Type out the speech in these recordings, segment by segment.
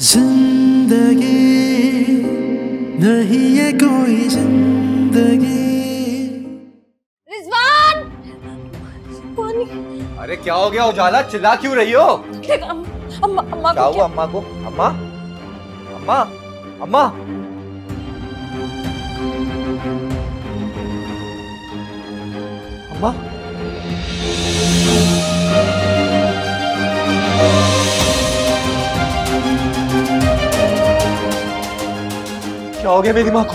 जिंदगी नहीं है कोई जिंदगी। रिजवान! अरे क्या हो गया उजाला, चिल्ला क्यों रही हो? अम्मा क्या हुआ अम्मा को? अम्मा अम्मा अम्मा अम्मा क्या हो गया मेरी माँ को?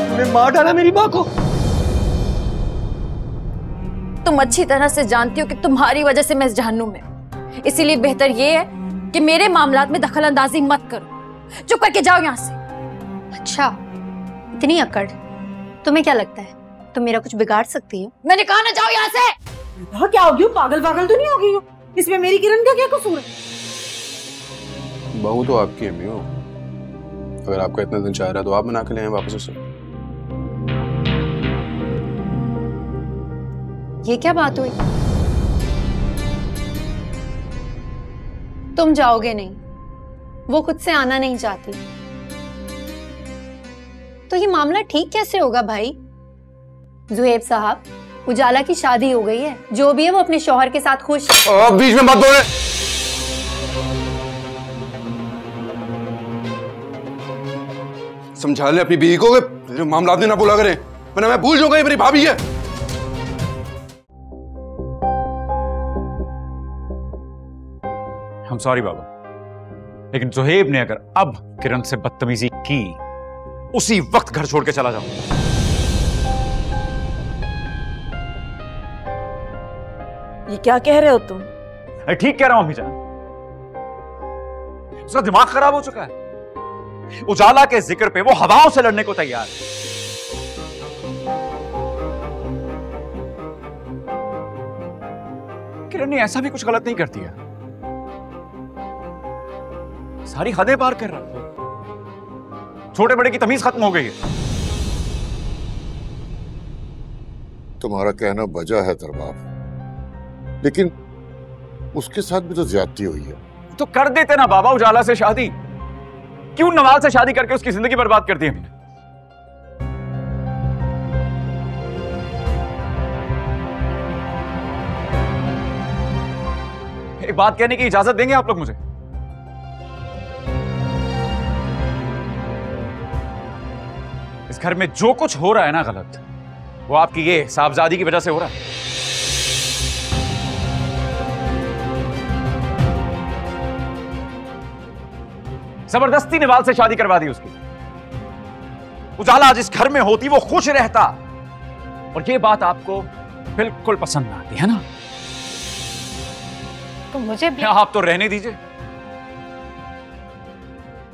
तूने मार डाला मेरी माँ को। तुम अच्छी तरह से जानती हो कि तुम्हारी वजह से मैं इस जहन्नुम में हूं। इसीलिए बेहतर ये है कि मेरे मामलात में दखल अंदाजी मत करो। चुप करके जाओ यहाँ से। अच्छा, इतनी अकड़? तुम्हें क्या लगता है तुम मेरा कुछ बिगाड़ सकती हो? मैंने कहा ना, जाओ यहाँ से। हाँ, क्या हो गई? पागल पागल तो नहीं हो गई हो? इसमें मेरी किरण का क्या कसूर है? बहू तो आपकी है मियो। अगर आपका इतना दिन चाह रहा है तो आप मना के ले आए वापस उसे। ये क्या बात हुई? तुम जाओगे नहीं, वो खुद से आना नहीं चाहती, तो ये मामला ठीक कैसे होगा भाई? जुएब साहब, उजाला की शादी हो गई है, जो भी है वो अपने शौहर के साथ खुश। बीच में मत बोले। समझा ले अपनी बीवी को कि मामला आपने ना बोला करें, वरना मैं भूल जाऊंगा ये मेरी भाभी है। हम सॉरी बाबा, लेकिन जुहेब ने अगर अब किरण से बदतमीजी की, उसी वक्त घर छोड़ के चला जाऊंगा। ये क्या कह रहे हो तुम? अरे ठीक कह रहा हूं अम्मी जान, उसका दिमाग खराब हो चुका है। उजाला के जिक्र पे वो हवाओं से लड़ने को तैयार है। किरण ने ऐसा भी कुछ गलत नहीं करती है, सारी हदें पार कर रहा है। छोटे बड़े की तमीज खत्म हो गई है। तुम्हारा कहना बजा है दरबार, लेकिन उसके साथ भी तो ज्यादती हुई है। तो कर देते ना बाबा उजाला से शादी। क्यों नवाज से शादी करके उसकी जिंदगी बर्बाद कर दी हमने? एक बात कहने की इजाजत देंगे आप लोग मुझे? इस घर में जो कुछ हो रहा है ना गलत, वो आपकी ये साहबजादी की वजह से हो रहा है। जबरदस्ती निवाल से शादी करवा दी उसकी। उजाला जिस घर में होती वो खुश रहता, और ये बात आपको बिल्कुल पसंद ना आती है ना? तो मुझे भी आप तो रहने दीजिए।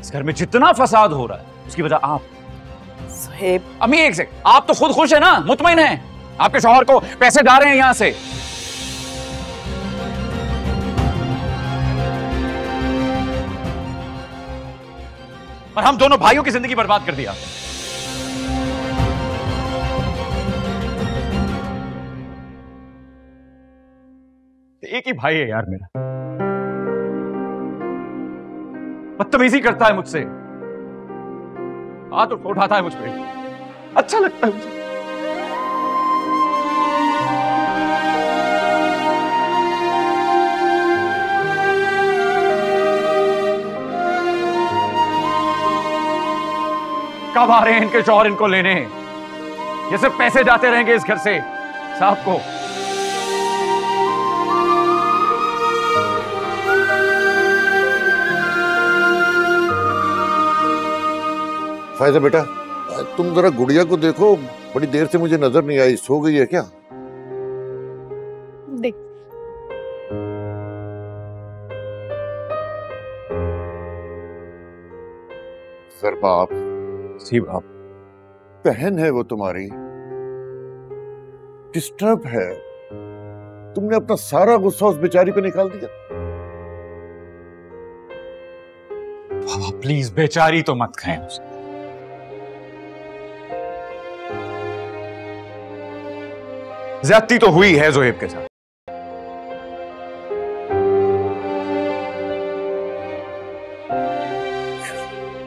इस घर में जितना फसाद हो रहा है उसकी वजह आप। साहेब, अम्मी एक सेकंड, आप तो खुद खुश है ना, मुतमईन है? आपके शौहर को पैसे डाल रहे हैं यहां से। और हम दोनों भाइयों की जिंदगी बर्बाद कर दिया। एक ही भाई है यार मेरा, बदतमीजी करता है मुझसे, हाथ उठाता है मुझ पे, अच्छा लगता है मुझे। कब आ रहे हैं इनके शौहर इनको लेने? ये सिर्फ पैसे जाते रहेंगे इस घर से साहब को। फायदा बेटा, तुम जरा गुड़िया को देखो, बड़ी देर से मुझे नजर नहीं आई, सो गई है क्या? देख, सर बाप, सी बाप, बहन है वो तुम्हारी, डिस्टर्ब है। तुमने अपना सारा गुस्सा उस बेचारी पे निकाल दिया। बाबा प्लीज बेचारी तो मत कहें उसे। ज्यादती तो हुई है जोहेब के साथ।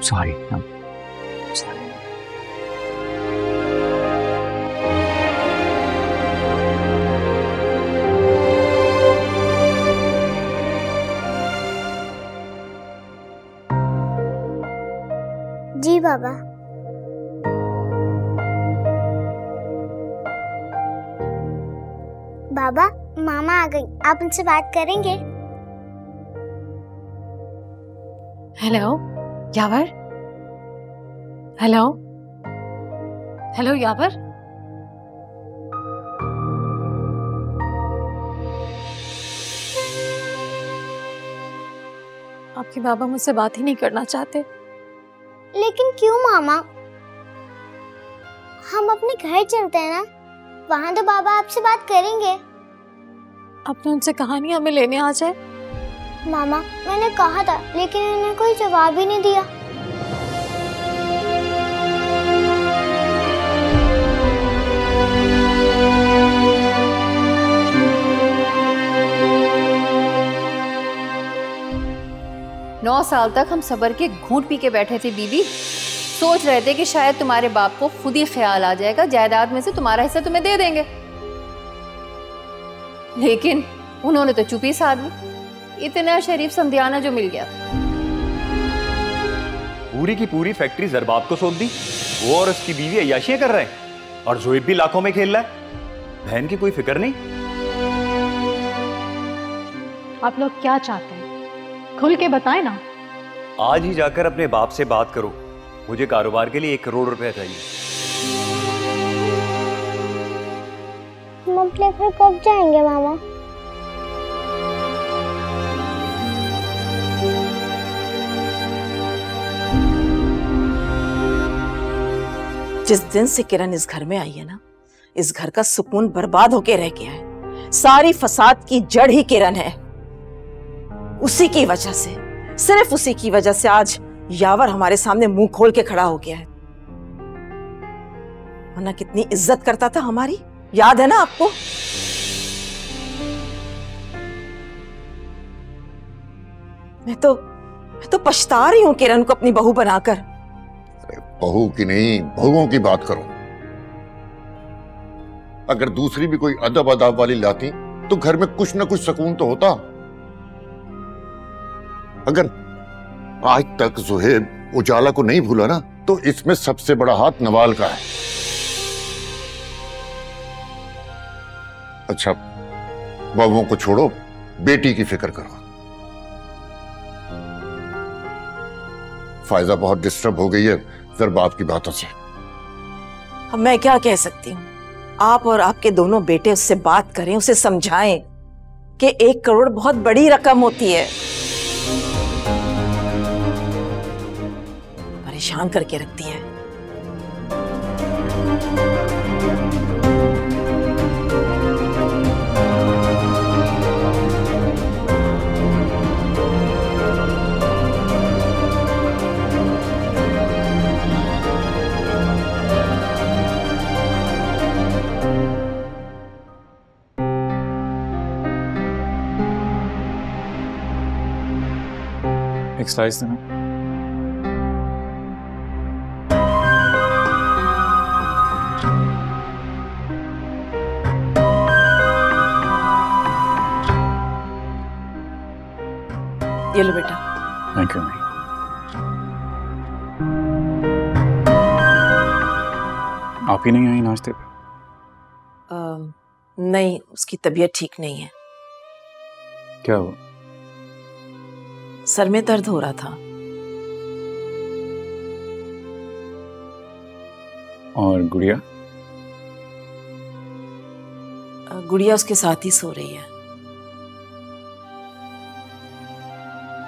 सॉरी। जी बाबा। बाबा, मामा आ गई, आप उनसे बात करेंगे? हेलो यावर, हेलो हेलो यावर। आपके बाबा मुझसे बात ही नहीं करना चाहते। लेकिन क्यों मामा? हम अपने घर चलते हैं ना, वहां तो बाबा आपसे बात करेंगे। आपने उनसे कहा नहीं हमें लेने आ जाए? मामा, मैंने कहा था लेकिन उन्होंने कोई जवाब ही नहीं दिया। नौ साल तक हम सब्र के घूंट पी के बैठे थे बीबी, सोच रहे थे कि शायद तुम्हारे बाप को खुद ही ख्याल आ जाएगा, जायदाद में से तुम्हारा हिस्सा तुम्हें दे देंगे। लेकिन उन्होंने तो चुप्पी साध ली। इतना शरीफ समधियाना जो मिल गया था। पूरी की पूरी फैक्ट्री जरबाब को सौंप दी। वो और उसकी बीवी अय्याशियां कर रहे हैं और ज़ुहैब भी लाखों में खेल रहा है। बहन की कोई फिक्र नहीं। आप लोग क्या चाहते हैं? खुल के बताएं ना। आज ही जाकर अपने बाप से बात करो, मुझे कारोबार के लिए 1 करोड़ रुपया चाहिए। हम अपने घर कब जाएंगे मामा? जिस दिन से किरण इस घर में आई है ना, इस घर का सुकून बर्बाद होके रह गया है। सारी फसाद की जड़ ही किरण है। उसी की वजह से, सिर्फ उसी की वजह से आज यावर हमारे सामने मुंह खोल के खड़ा हो गया है। वरना कितनी इज्जत करता था हमारी, याद है ना आपको? मैं तो पछता रही हूं किरण को अपनी बहू बनाकर। बहू की नहीं, बहुओं की बात करो। अगर दूसरी भी कोई अदब अदाब वाली लाती तो घर में कुछ ना कुछ सुकून तो होता। अगर आज तक ज़ुहैब उजाला को नहीं भूला ना, तो इसमें सबसे बड़ा हाथ नवाल का है। अच्छा, बहुओं को छोड़ो, बेटी की फिक्र करो। फायजा बहुत डिस्टर्ब हो गई है जरबाब की बातों से। अब मैं क्या कह सकती हूँ? आप और आपके दोनों बेटे उससे बात करें, उसे समझाएं कि 1 करोड़ बहुत बड़ी रकम होती है। परेशान करके रखती है। एक स्लाइस देना। ये लो बेटा। Thank you mummy. आप ही नहीं आई नाश्ते पे? नहीं, उसकी तबीयत ठीक नहीं है। क्या हुआ? सर में दर्द हो रहा था। और गुड़िया? गुड़िया उसके साथ ही सो रही है।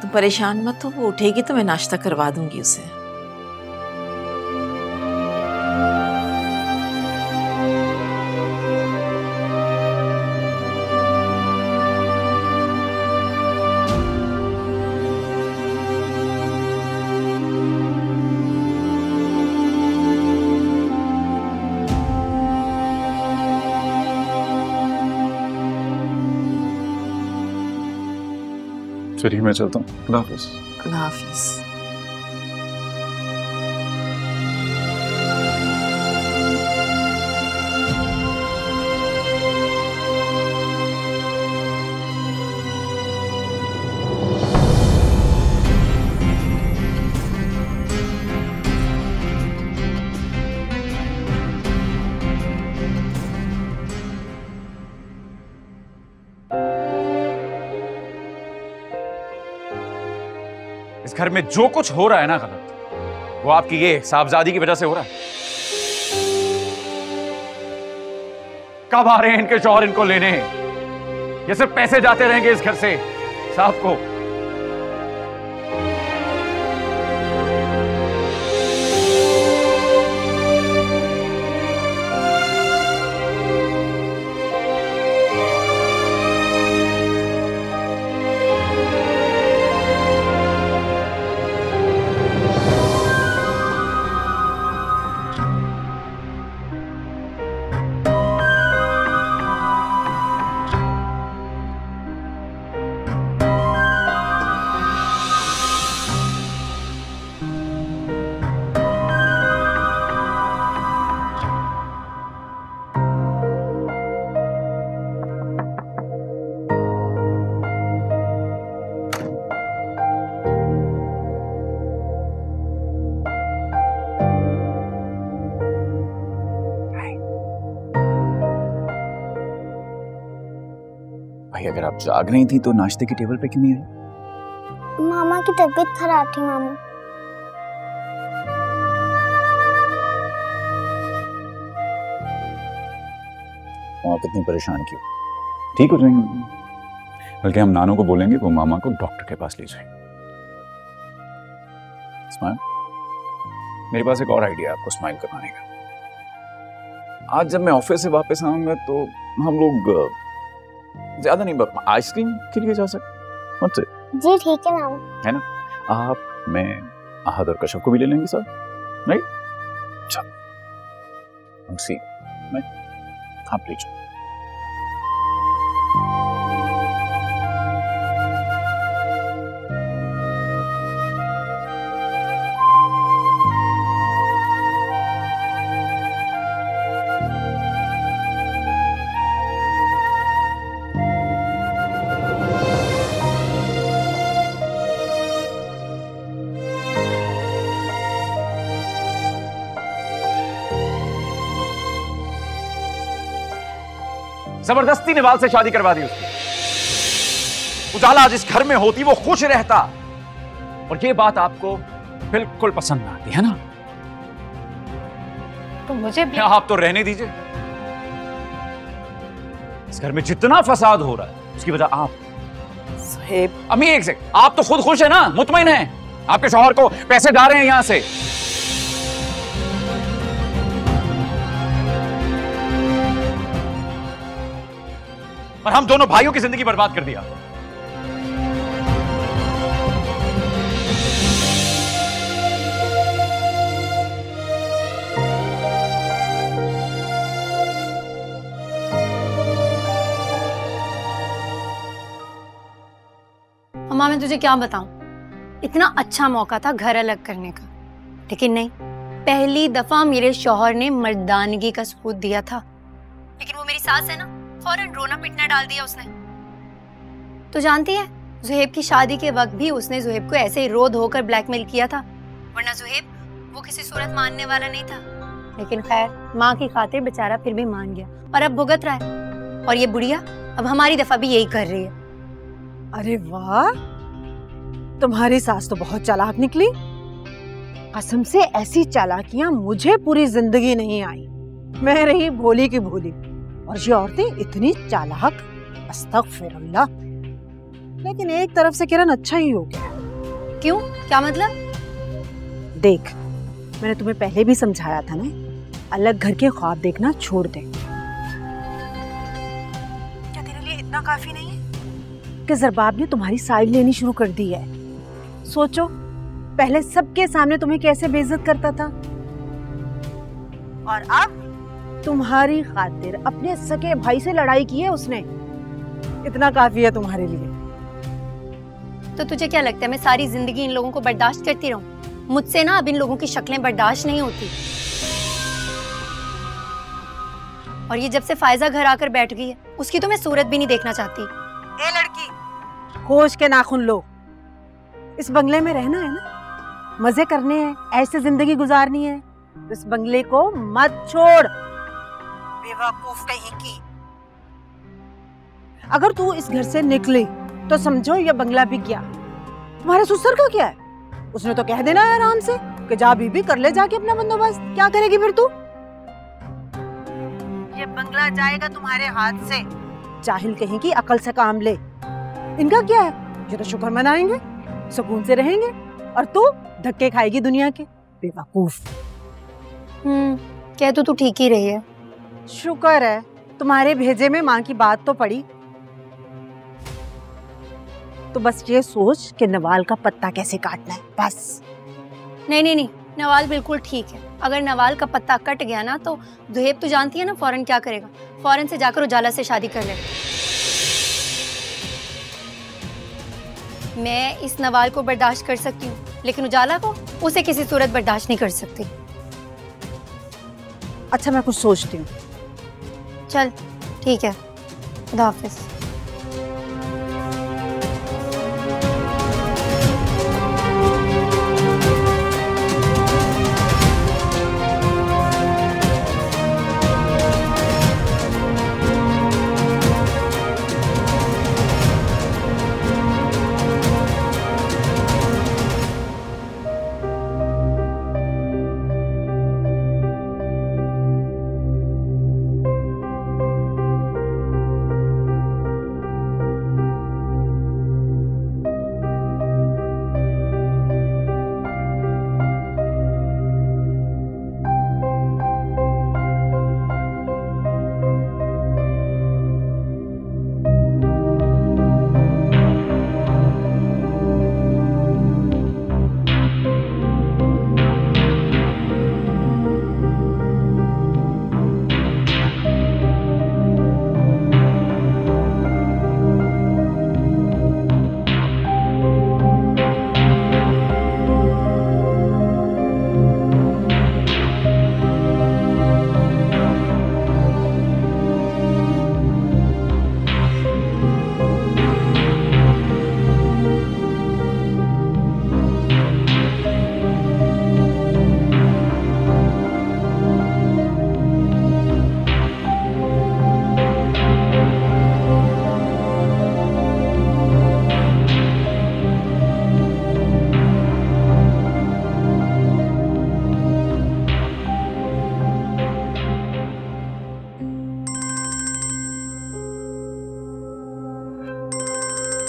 तुम परेशान मत हो, वो उठेगी तो मैं नाश्ता करवा दूंगी उसे। चलिए मैं चलता हूँ। खुदा हाफिज़। खुदा हाफिज़। इस घर में जो कुछ हो रहा है ना गलत, वो आपकी ये साहबजादी की वजह से हो रहा है। कब आ रहे हैं इनके शौहर इनको लेने? ये सिर्फ पैसे जाते रहेंगे इस घर से साहब को। भाई अगर आप जाग रही थी तो नाश्ते की टेबल पे क्यों नहीं आई? मामा की तबीयत खराब थी मामा। आप इतनी परेशान क्यों? ठीक हो जाएंगे। बल्कि हम नानू को बोलेंगे वो मामा को डॉक्टर के पास ले जाए। स्माइल, मेरे पास एक और आइडिया है आपको स्माइल करवाने का। आज जब मैं ऑफिस से वापस आऊंगा तो हम लोग ज्यादा नहीं आइसक्रीम के लिए जा सकते। मत से जी ठीक है मामा। है ना? आप, मैं, आहद और कश्यप को भी ले लेंगे सर, राइट? चलो सी मैं आप ले जाओ। जबरदस्ती निवाल से शादी करवा दी उसकी। उजाला आज इस घर में होती वो खुश रहता, और ये बात आपको बिल्कुल पसंद ना आती है ना? तो मुझे भी आप तो रहने दीजिए। इस घर में जितना फसाद हो रहा है उसकी वजह आप। सुहेब, अम्मी एक सेकंड, आप तो खुद खुश है ना, मुतमईन है? आपके शौहर को पैसे जा रहे हैं यहां से। और हम दोनों भाइयों की जिंदगी बर्बाद कर दिया। अम्मा मैं तुझे क्या बताऊं, इतना अच्छा मौका था घर अलग करने का, लेकिन नहीं, पहली दफा मेरे शौहर ने मर्दानगी का सबूत दिया था। लेकिन वो मेरी सास है ना, फौरन रोना पिटना डाल दिया उसने। तो जानती है, जुहेब की शादी के वक्त भी उसने जुहेब को ऐसे ही रो धोकर ब्लैकमेल किया था, वरना जुहेब वो किसी सूरत मानने वाला नहीं था। लेकिन खैर, माँ की खातिर बेचारा फिर भी मान गया और अब भुगत रहा है। और ये बुढ़िया अब हमारी दफा भी यही कर रही है। अरे वाह, तुम्हारी सास तो बहुत चालाक निकली। कसम से ऐसी चालाकियां मुझे पूरी जिंदगी नहीं आई। मैं रही भोली की भोली, और ये औरतें इतनी चालाक, अस्तगफिरुल्लाह। लेकिन एक तरफ से किरण अच्छा ही हो गया। क्यों, क्या मतलब? देख, मैंने तुम्हें पहले भी समझाया था ना, अलग घर के ख्वाब देखना छोड़ दे। क्या तेरे लिए इतना काफी नहीं है कि ज़रबाब ने तुम्हारी साइड लेनी शुरू कर दी है? सोचो, पहले सबके सामने तुम्हें कैसे बेइज्जत करता था, और अब तुम्हारी खातिर अपने सके भाई से लड़ाई की है उसने। इतना काफी है तुम्हारे लिए। तो तुझे क्या लगता है मैं सारी जिंदगी इन लोगों को बर्दाश्त करती रहूं? मुझसे ना अब इन लोगों की शक्लें बर्दाश्त नहीं होती। और ये जब से फायजा घर आकर बैठ गई है, उसकी तो मैं सूरत भी नहीं देखना चाहती। ए लड़की, होश के नाखून लो। इस बंगले में रहना है ना, मजे करने हैं, ऐसे जिंदगी गुजारनी है। इस बंगले को मत छोड़, बेवकूफ कहीं की। अगर तू इस घर से निकली तो समझो ये बंगला बिक गया। तुम्हारे ससुर का क्या है? उसने तो कह देना है आराम से कि जा बीबी कर ले जाके अपना बंदोबस्त। क्या करेगी फिर तू? ये बंगला जाएगा तुम्हारे हाथ से। जाहिल कहीं की, अकल से काम ले। इनका क्या है, ये तो शुक्र मनाएंगे, सुकून से रहेंगे, और तू धक्के खाएगी दुनिया के। बेवकूफ। कह तो तू ठीक ही रही है। शुक्र है तुम्हारे भेजे में माँ की बात तो पड़ी। तो बस ये सोच कि नवाल का पत्ता कैसे काटना है, बस। नहीं नहीं नहीं, नवाल बिल्कुल ठीक है। अगर नवाल का पत्ता कट गया ना तो दुहेब तो जानती है ना फौरन क्या करेगा। फौरन से जाकर उजाला से शादी कर ले। मैं इस नवाल को बर्दाश्त कर सकती हूँ, लेकिन उजाला को, उसे किसी सूरत बर्दाश्त नहीं कर सकती। अच्छा मैं कुछ सोचती हूँ। चल ठीक है, खुदा हाफिज।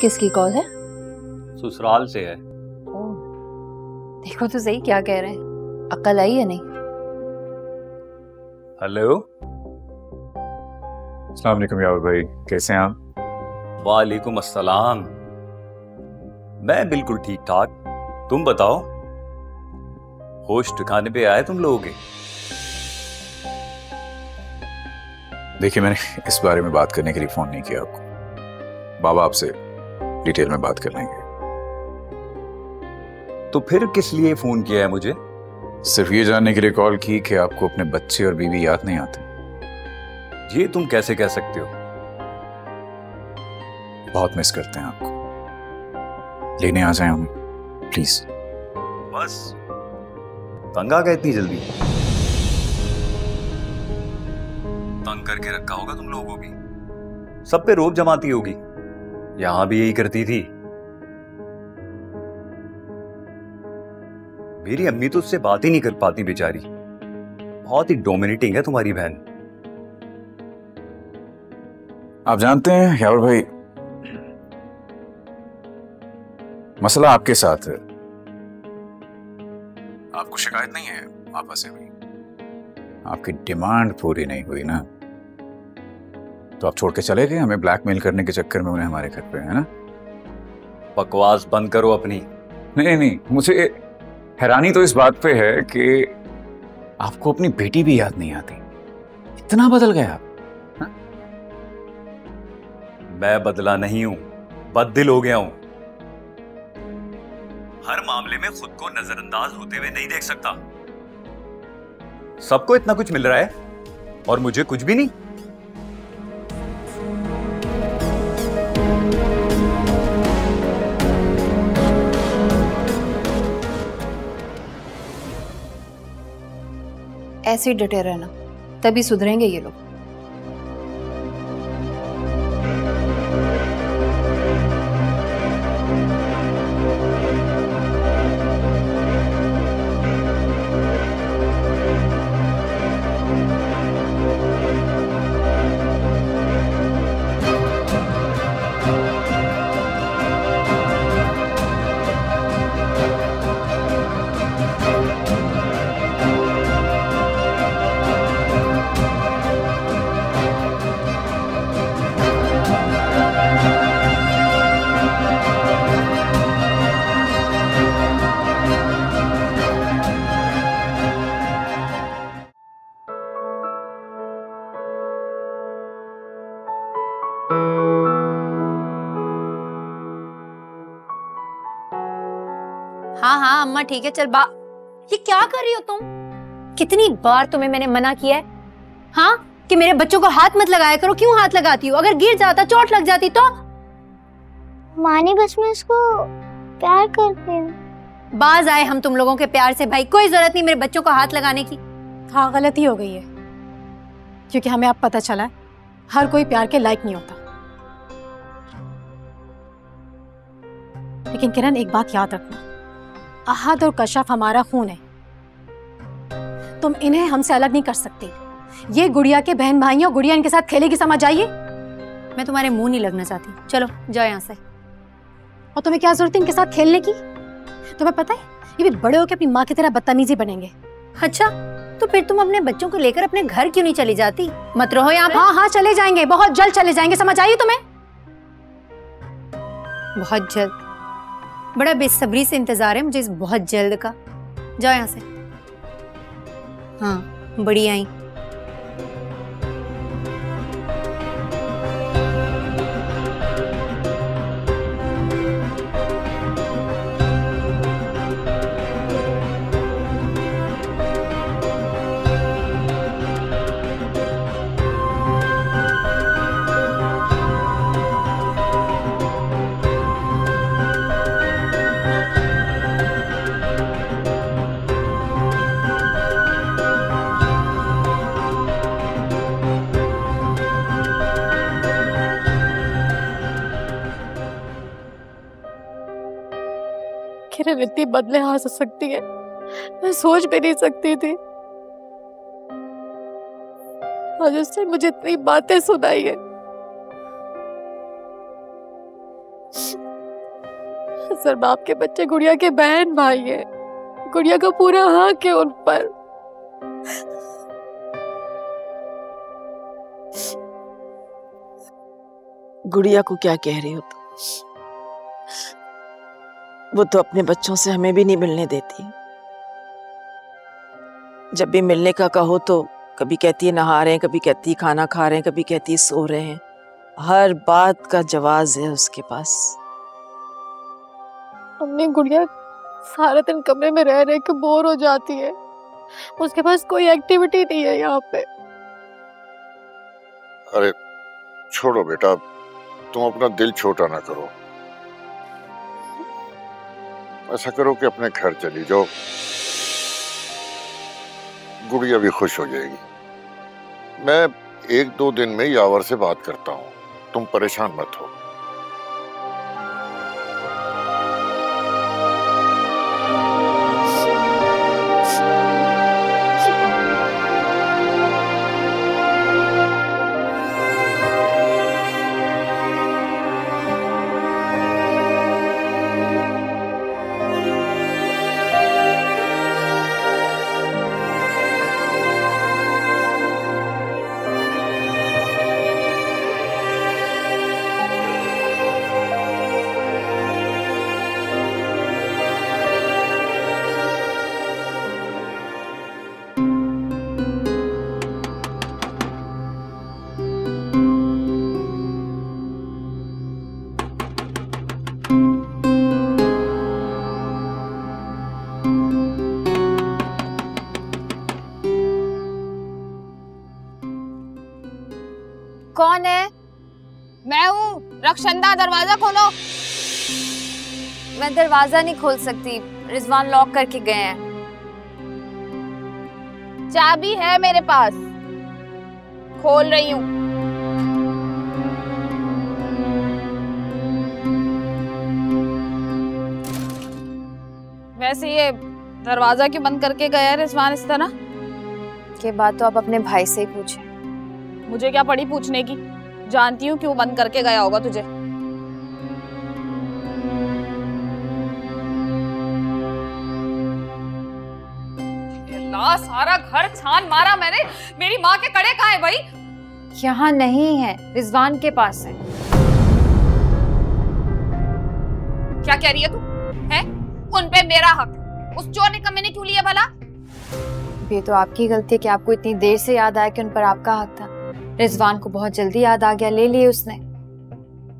किसकी कॉल है? ससुराल से है। देखो तो सही क्या कह रहे हैं, अक्ल आई है नहीं? हेलो, अस्सलाम वालेकुम यावर भाई, कैसे हैं आप? वालेकुम अस्सलाम। मैं बिल्कुल ठीक ठाक, तुम बताओ, होश ठिकाने पे आए तुम लोगों के? देखिए, मैंने इस बारे में बात करने के लिए फोन नहीं किया आपको। बाबा आपसे डिटेल में बात कर लेंगे। तो फिर किस लिए फोन किया है मुझे? सिर्फ ये जानने के लिए कॉल की कि आपको अपने बच्चे और बीवी याद नहीं आते। ये तुम कैसे कह सकते हो? बहुत मिस करते हैं आपको। लेने आ जाए हमें प्लीज। बस तंग आ गए इतनी जल्दी? तंग करके रखा होगा तुम लोगों को भी, सब पे रोब जमाती होगी। यहां भी यही करती थी। मेरी अम्मी तो उससे बात ही नहीं कर पाती बेचारी, बहुत ही डोमिनेटिंग है तुम्हारी बहन। आप जानते हैं यावर भाई, मसला आपके साथ है। आपको शिकायत नहीं है पापा से भी? आपकी डिमांड पूरी नहीं हुई ना, तो आप छोड़ के चले गए हमें ब्लैकमेल करने के चक्कर में, उन्हें हमारे घर पे, है ना? बकवास बंद करो अपनी। नहीं नहीं, मुझे हैरानी तो इस बात पे है कि आपको अपनी बेटी भी याद नहीं आती। इतना बदल गए आप। हा? मैं बदला नहीं हूं, बददिल हो गया हूं। हर मामले में खुद को नजरअंदाज होते हुए नहीं देख सकता। सबको इतना कुछ मिल रहा है और मुझे कुछ भी नहीं। ऐसे ही डटे रहना, तभी सुधरेंगे ये लोग। हाँ हाँ अम्मा ठीक है, चल बा। ये क्या कर रही हो तुम? कितनी बार तुम्हें मैंने मना किया है हाँ कि मेरे बच्चों को हाथ मत लगाया करो। क्यों हाथ लगाती हो? अगर गिर जाता, चोट लग जाती तो? मानी बस मैं इसको प्यार करती हूँ। बाज आए हम तुम लोगों के प्यार से भाई, कोई जरूरत नहीं मेरे बच्चों को हाथ लगाने की। हाँ गलती हो गई है, क्योंकि हमें अब पता चला है हर कोई प्यार के लायक नहीं होता। लेकिन किरण एक बात याद रखना, अहद और कशफ हमारा खून है, तुम इन्हें हमसे अलग नहीं कर सकती। ये गुड़िया के बहन भाई और गुड़िया इनके साथ खेलेगी, समझ आइए। मैं तुम्हारे मुंह नहीं लगना चाहती, चलो जाओ यहाँ से। और तुम्हें क्या जरूरत है इनके साथ खेलने की? तुम्हें पता है ये भी बड़े होकर अपनी माँ की तरह बदतमीजी बनेंगे। अच्छा तो फिर तुम अपने बच्चों को लेकर अपने घर क्यों नहीं चली जाती? मत रहो यहाँ पे। हाँ हाँ चले जाएंगे, बहुत जल्द चले जाएंगे, समझ आई तुम्हें? बहुत जल्द? बड़ा बेसब्री से इंतजार है मुझे इस बहुत जल्द का। जाओ यहाँ से। हाँ बड़ी आई। किरण इतनी बदले आ सकती है, मैं सोच भी नहीं सकती थी। आज उसने मुझे इतनी बातें सुनाई है। सर बाप के बच्चे गुड़िया के बहन भाई है, गुड़िया का पूरा हक है उन पर। गुड़िया को क्या कह रही हो तुम? वो तो अपने बच्चों से हमें भी नहीं मिलने देती। जब भी मिलने का कहो तो कभी कहती है नहा रहे हैं, कभी कहती है खाना खा रहे हैं, कभी कहती है सो रहे हैं। हर बात का जवाब है उसके पास। हमने गुड़िया सारा दिन कमरे में रह के बोर हो जाती है, उसके पास कोई एक्टिविटी नहीं है यहाँ पे। अरे छोड़ो बेटा, तुम अपना दिल छोटा ना करो। ऐसा करो कि अपने घर चली जाओ, गुड़िया भी खुश हो जाएगी। मैं 1-2 दिन में यावर से बात करता हूँ, तुम परेशान मत हो। कौन है? मैं हूँ, रक्षंदा, दरवाजा खोलो। मैं दरवाजा नहीं खोल सकती, रिजवान लॉक करके गए हैं। चाबी है मेरे पास, खोल रही हूँ। वैसे ये दरवाजा क्यों बंद करके गया है रिजवान इस तरह? के बात तो आप अपने भाई से ही पूछे। मुझे क्या पड़ी पूछने की, जानती हूँ क्यों बंद करके गया होगा तुझे। अल्लाह, सारा घर छान मारा मैंने, मेरी माँ के कड़े कहाँ है भाई? यहाँ नहीं है, रिजवान के पास है। क्या कह रही है तू? है उन पे मेरा हक, उस चोर ने मैंने क्यों लिया भला? ये तो आपकी गलती है कि आपको इतनी देर से याद आया कि उन पर आपका हक था। रिजवान को बहुत जल्दी याद आ गया, ले लिए उसने।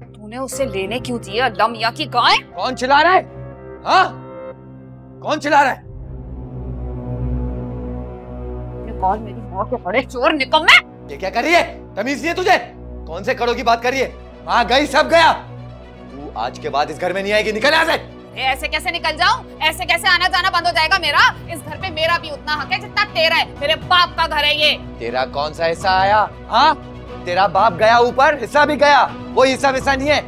तूने उसे लेने क्यों दिया? अल्लाह मियां की गाय। कौन चिल्ला रहा है? हाँ? कौन चिल्ला रहा है? कौन मेरी माँ के बड़े चोर निकम्मे? ये क्या कर रही है? तमीज नहीं है तुझे? कौन से कड़ों की बात कर रही है? वहां गई सब गया। तू आज के बाद इस घर में नहीं आएगी, निकल यहाँ से। ऐसे कैसे निकल जाऊं? ऐसे कैसे आना जाना बंद हो जाएगा मेरा? इस घर पे मेरा भी उतना हक है जितना तेरा है। मेरे बाप का घर है ये। तेरा कौन सा हिस्सा आया? हाँ, तेरा बाप गया ऊपर, हिस्सा भी गया। वो हिस्सा विस्सा नहीं है।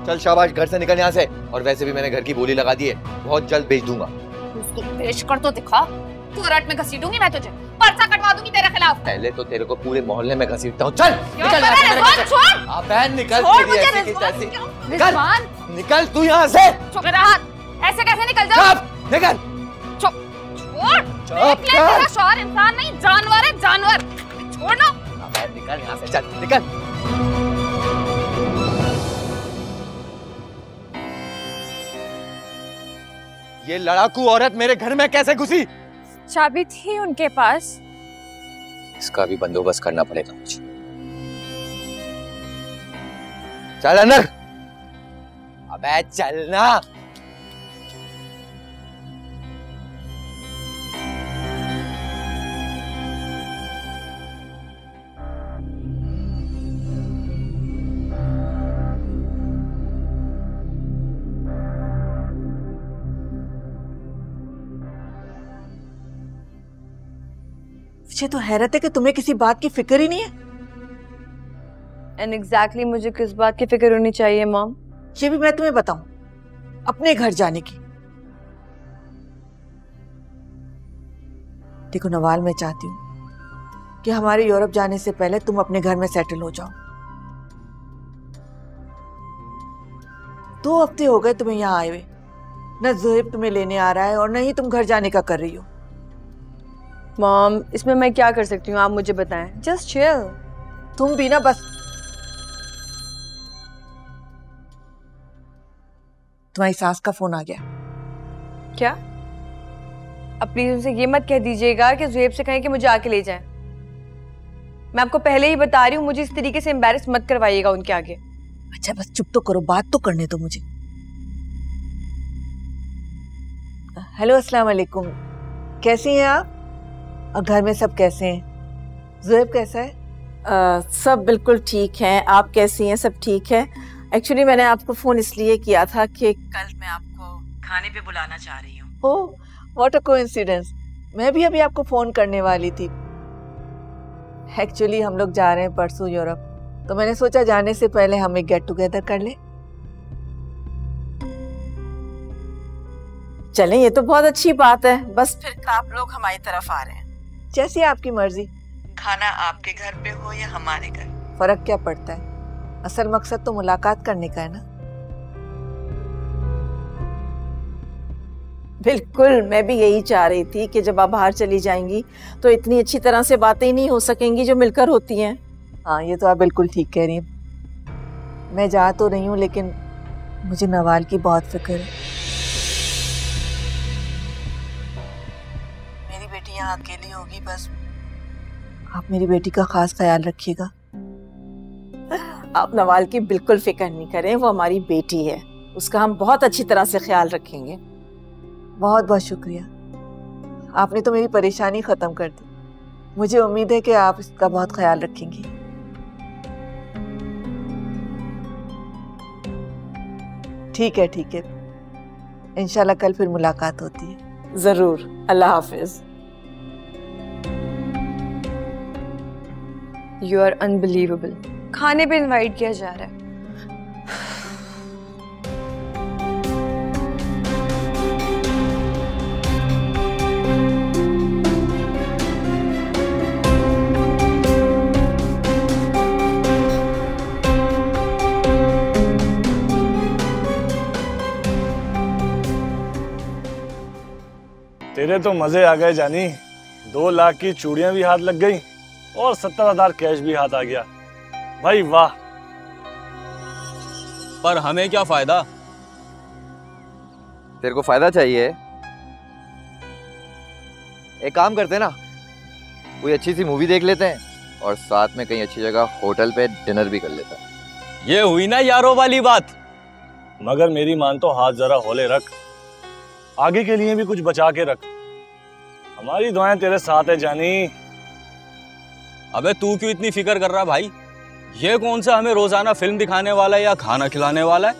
चल शाबाश, घर से निकल यहाँ से। और वैसे भी मैंने घर की बोली लगा दी है, बहुत जल्द बेच दूंगा। उसको पेश कर तो दिखा। तू रट में घसीटूंगी मैं तुझे, पर्चा कटवा दूंगी तेरे खिलाफ। पहले तो तेरे को पूरे मोहल्ले में घसीटता हूँ। चल निकल यहाँ से। बहन निकल, तेरी ऐसी की तैसी। निकल, निकल तू यहाँ से। ऐसे कैसे निकल जाओ? निकल। छोड़। तेरा शौहर इंसान नहीं, जानवर है, जानवर। छोड़ ना। निकल यहाँ से, चल निकल। ये लड़ाकू औरत मेरे घर में कैसे घुसी? चाबी थी उनके पास। इसका भी बंदोबस्त करना पड़ेगा मुझे। चल अंदर। अबे चलना। मुझे तो हैरत है कि तुम्हें किसी बात की फिक्र ही नहीं है। एंड एग्जैक्टली मुझे किस बात की फिक्र होनी चाहिए मॉम? ये भी मैं तुम्हें बताऊं, अपने घर जाने की। देखो नवाल, मैं चाहती हूं कि हमारे यूरोप जाने से पहले तुम अपने घर में सेटल हो जाओ। 2 हफ्ते हो गए तुम्हें यहाँ आए हुए, न ज़ोएब तुम्हें लेने आ रहा है और न ही तुम घर जाने का कर रही हो। मॉम, इसमें मैं क्या कर सकती हूँ, आप मुझे बताएं। Just chill. तुम भी ना बस। तुम्हारी सास का फोन आ गया। क्या? अब प्लीज उनसे ये मत कह दीजिएगा कि ज़ुएब से कहें कि मुझे आके ले जाएं। मैं आपको पहले ही बता रही हूँ, मुझे इस तरीके से एम्बैरेस मत करवाइएगा उनके आगे। अच्छा बस चुप तो करो, बात तो करने दो मुझे। हेलो, अस्सलाम वालेकुम। कैसी हैं आप? और घर में सब कैसे हैं? ज़ुएब कैसा है? सब बिल्कुल ठीक हैं। आप कैसी हैं? सब ठीक है। एक्चुअली मैंने आपको फ़ोन इसलिए किया था कि कल मैं आपको खाने पे बुलाना चाह रही हूँ। ओह, व्हाट अ कोइंसिडेंस। मैं भी अभी आपको फ़ोन करने वाली थी। एक्चुअली हम लोग जा रहे हैं परसों यूरोप, तो मैंने सोचा जाने से पहले हम एक गेट टुगेदर कर लें। चलें, ये तो बहुत अच्छी बात है। बस फिर आप लोग हमारी तरफ आ रहे हैं। जैसी आपकी मर्जी। खाना आपके घर पे हो या हमारे घर, फर्क क्या पड़ता है? असल मकसद तो मुलाकात करने का है ना। बिल्कुल, मैं भी यही चाह रही थी कि जब आप बाहर चली जाएंगी तो इतनी अच्छी तरह से बातें ही नहीं हो सकेंगी जो मिलकर होती हैं। हाँ, ये तो आप बिल्कुल ठीक कह रही हैं। मैं जा तो रही हूँ लेकिन मुझे नवाल की बहुत फिक्र है। मेरी बेटी यहाँ अकेली होगी, बस आप मेरी बेटी का खास ख्याल रखिएगा। आप नवाल की बिल्कुल फिक्र नहीं करें, वो हमारी बेटी है, उसका हम बहुत अच्छी तरह से ख्याल रखेंगे। बहुत बहुत शुक्रिया, आपने तो मेरी परेशानी खत्म कर दी। मुझे उम्मीद है कि आप इसका बहुत ख्याल रखेंगी। ठीक है, ठीक है, इंशाल्लाह कल फिर मुलाकात होती है। जरूर। अल्लाह हाफिज। You are unbelievable. खाने पे इनवाइट किया जा रहा है। तेरे तो मजे आ गए जानी। 2 लाख की चूड़ियां भी हाथ लग गई और 70,000 कैश भी हाथ आ गया। भाई वाह। पर हमें क्या फायदा? तेरे को फायदा चाहिए? एक काम करते ना, कोई अच्छी सी मूवी देख लेते हैं और साथ में कहीं अच्छी जगह होटल पे डिनर भी कर लेते हैं। ये हुई ना यारों वाली बात। मगर मेरी मान तो हाथ जरा हौले रख। आगे के लिए भी कुछ बचा के रख। हमारी दुआएं तेरे साथ है जानी। अबे तू क्यों इतनी फिक्र कर रहा भाई? ये कौन सा हमें रोजाना फिल्म दिखाने वाला है या खाना खिलाने वाला है?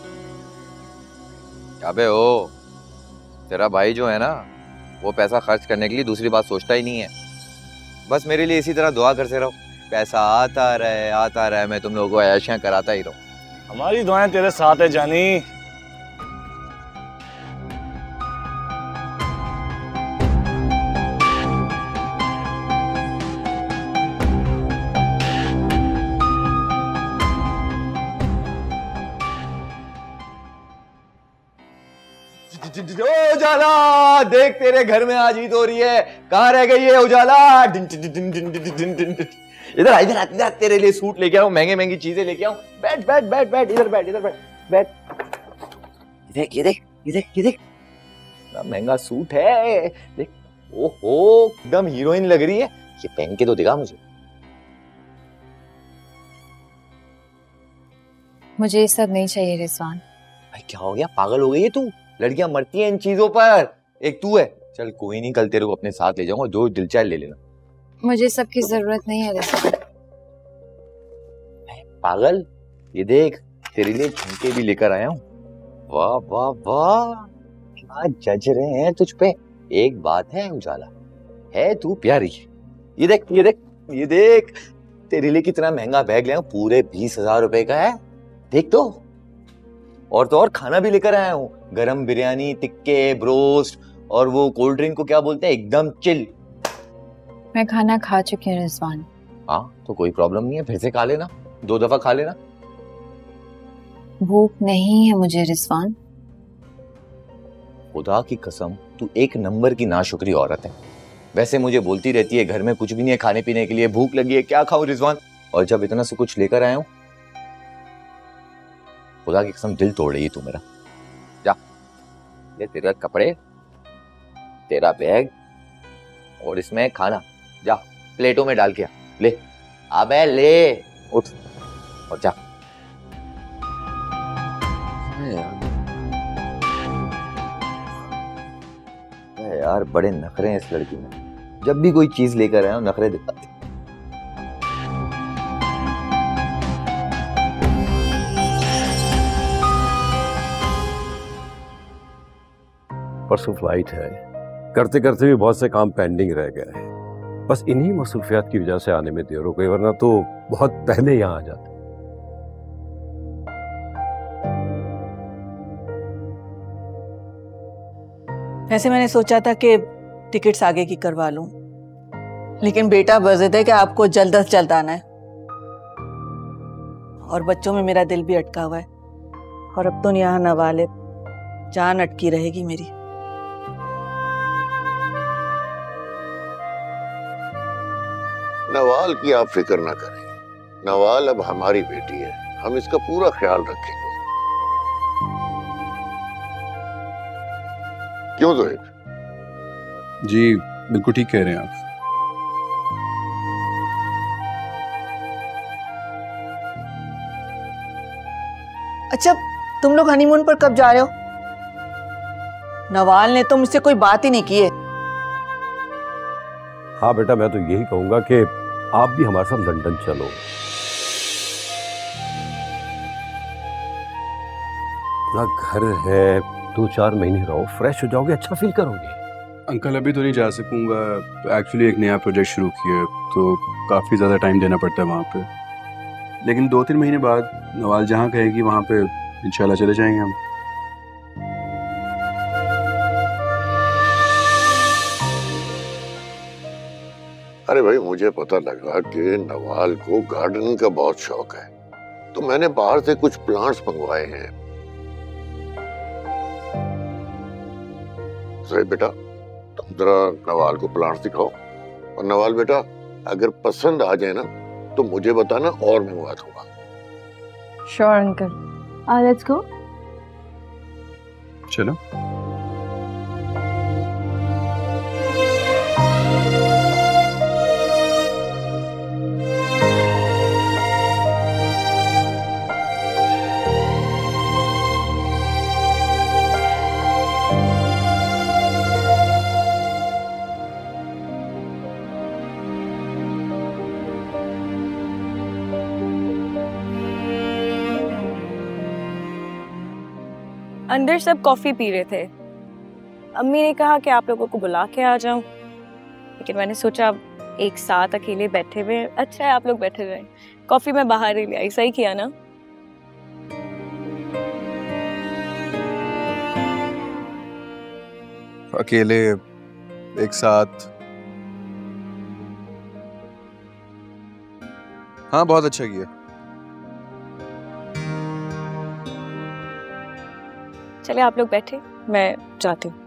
अबे ओ, तेरा भाई जो है ना, वो पैसा खर्च करने के लिए दूसरी बात सोचता ही नहीं है। बस मेरे लिए इसी तरह दुआ करते रहो, पैसा आता रहे, मैं तुम लोगों को ऐशियां कराता ही रहूं। हमारी दुआएं तेरे साथ है जानी। उजाला, देख तेरे घर में आज ईद हो रही है, कहाँ रह गई है उजाला? इधर इधर तेरे लिए सूट लेके आऊं, महंगे महंगी चीजें लेके आऊं। बैठ बैठ बैठ बैठ, इधर बैठ इधर बैठ बैठ। ये देख इतना महंगा सूट है, देख। ओहो, एकदम हीरोइन लग रही है। ये पहन के तो दिखा मुझे। मुझे ये सब नहीं चाहिए रिजवान। भाई क्या हो गया, पागल हो गई है तू? लड़कियां मरती हैं इन चीजों पर, एक तू है। चल कोई नहीं, कल तेरे को अपने साथ ले जाऊंगा, जो दिल चाहे ले लेना। मुझे सबकी जरूरत नहीं है रिजवान। पागल, ये देख तेरे लिए झुमके भी लेकर आया हूँ। वाह वाह वाह, क्या जज रहे हैं तुझ पे। एक बात है उजाला, है तू प्यारी। ये देख ये देख ये देख, तेरे लिए कितना महंगा बैग ले आऊं, पूरे 20,000 रुपए का है। देख तो और खाना भी लेकर आया हूँ, गरम बिरयानी, टिक्के, ब्रोस्ट और वो कोल्ड ड्रिंक को क्या बोलते हैं, एकदम चिल। मैं खाना खा चुकी हूँ रिजवान। हाँ तो कोई प्रॉब्लम नहीं है, फिर से खा लेना, 2 दफा खा लेना। भूख नहीं है मुझे रिजवान। खुदा की कसम, तू एक नंबर की नाशुक्री औरत है। वैसे मुझे बोलती रहती है घर में कुछ भी नहीं है खाने पीने के लिए, भूख लगी है, क्या खाऊं रिजवान? और जब इतना से कुछ लेकर आया हूं, खुदा की कसम दिल तोड़ रही है तू मेरा। जा, ये तेरा कपड़े, तेरा बैग और इसमें खाना, जा प्लेटों में डाल के आ, ले। अबे ले, उठ और जा। यार बड़े नखरे हैं इस लड़की में, जब भी कोई चीज लेकर आया हूं नखरे दिखाती। परसों फ्लाइट है, करते करते भी बहुत से काम पेंडिंग रह गए हैं। बस इन्हीं मसरूफियात की वजह से आने में देर हो गई, वरना तो बहुत पहले यहाँ आ जाते। वैसे मैंने सोचा था कि टिकट्स आगे की करवा लूं, लेकिन बेटा बज़िद है कि आपको जल्द से जल्द आना है, और बच्चों में मेरा दिल भी अटका हुआ है, और अब तो यहाँ नवाले जान अटकी रहेगी मेरी। नवाल की आप फिक्र ना करें, नवाल अब हमारी बेटी है, हम इसका पूरा ख्याल रखेंगे। क्यों ज़ोहैब? जी बिल्कुल ठीक कह रहे हैं आप। अच्छा, तुम लोग हनीमून पर कब जा रहे हो? नवाल ने तो मुझसे कोई बात ही नहीं की है। हाँ बेटा, मैं तो यही कहूंगा कि आप भी हमारे साथ लंदन चलो। अपना घर है, 2-4 महीने रहो, फ्रेश हो जाओगे, अच्छा फील करोगे। अंकल अभी तो नहीं जा सकूंगा, एक्चुअली एक नया प्रोजेक्ट शुरू किया है, तो काफ़ी ज़्यादा टाइम देना पड़ता है वहाँ पे। लेकिन 2-3 महीने बाद नवाल जहाँ कहेगी वहाँ पे इंशाल्लाह चले जाएंगे हम। अरे भाई, मुझे पता लगा कि नवाल को गार्डनिंग का बहुत शौक है, तो मैंने बाहर से कुछ प्लांट्स मंगवाए हैं। ज़ोहैब बेटा, तुम जरा नवाल को प्लांट्स दिखाओ, और नवाल बेटा अगर पसंद आ जाए ना तो मुझे बताना और मंगवा दूंगा। Sure uncle, let's go. चलो। अंदर सब कॉफी पी रहे थे। अम्मी ने कहा कि आप लोगों को बुला के आ जाऊं, लेकिन मैंने सोचा अब एक साथ अकेले बैठे हुए अच्छा है आप लोग बैठे हुए। कॉफी मैं बाहर ही ले आई, सही किया ना? अकेले एक साथ, हाँ बहुत अच्छा किया। चले आप लोग बैठे, मैं जाती हूँ।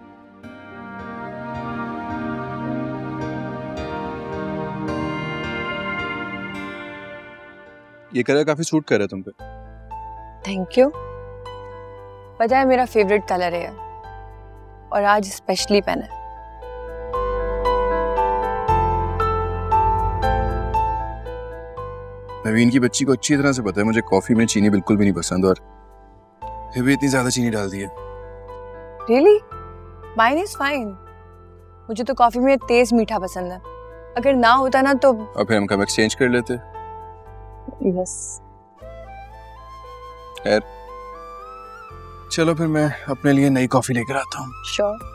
ये कलर काफी सूट कर रहा है तुम पे। Thank you. पता है मेरा फेवरेट कलर है और आज स्पेशली पहना है। नवीन की बच्ची को अच्छी तरह से पता है मुझे कॉफी में चीनी बिल्कुल भी नहीं पसंद, और फिर भी इतनी ज्यादा चीनी डाल दी है। Really? Mine is fine. मुझे तो कॉफी में तेज मीठा पसंद है। अगर ना होता ना तो और फिर हम कब एक्सचेंज कर लेते। यस। खैर चलो फिर मैं अपने लिए नई कॉफी लेकर आता हूँ। श्योर।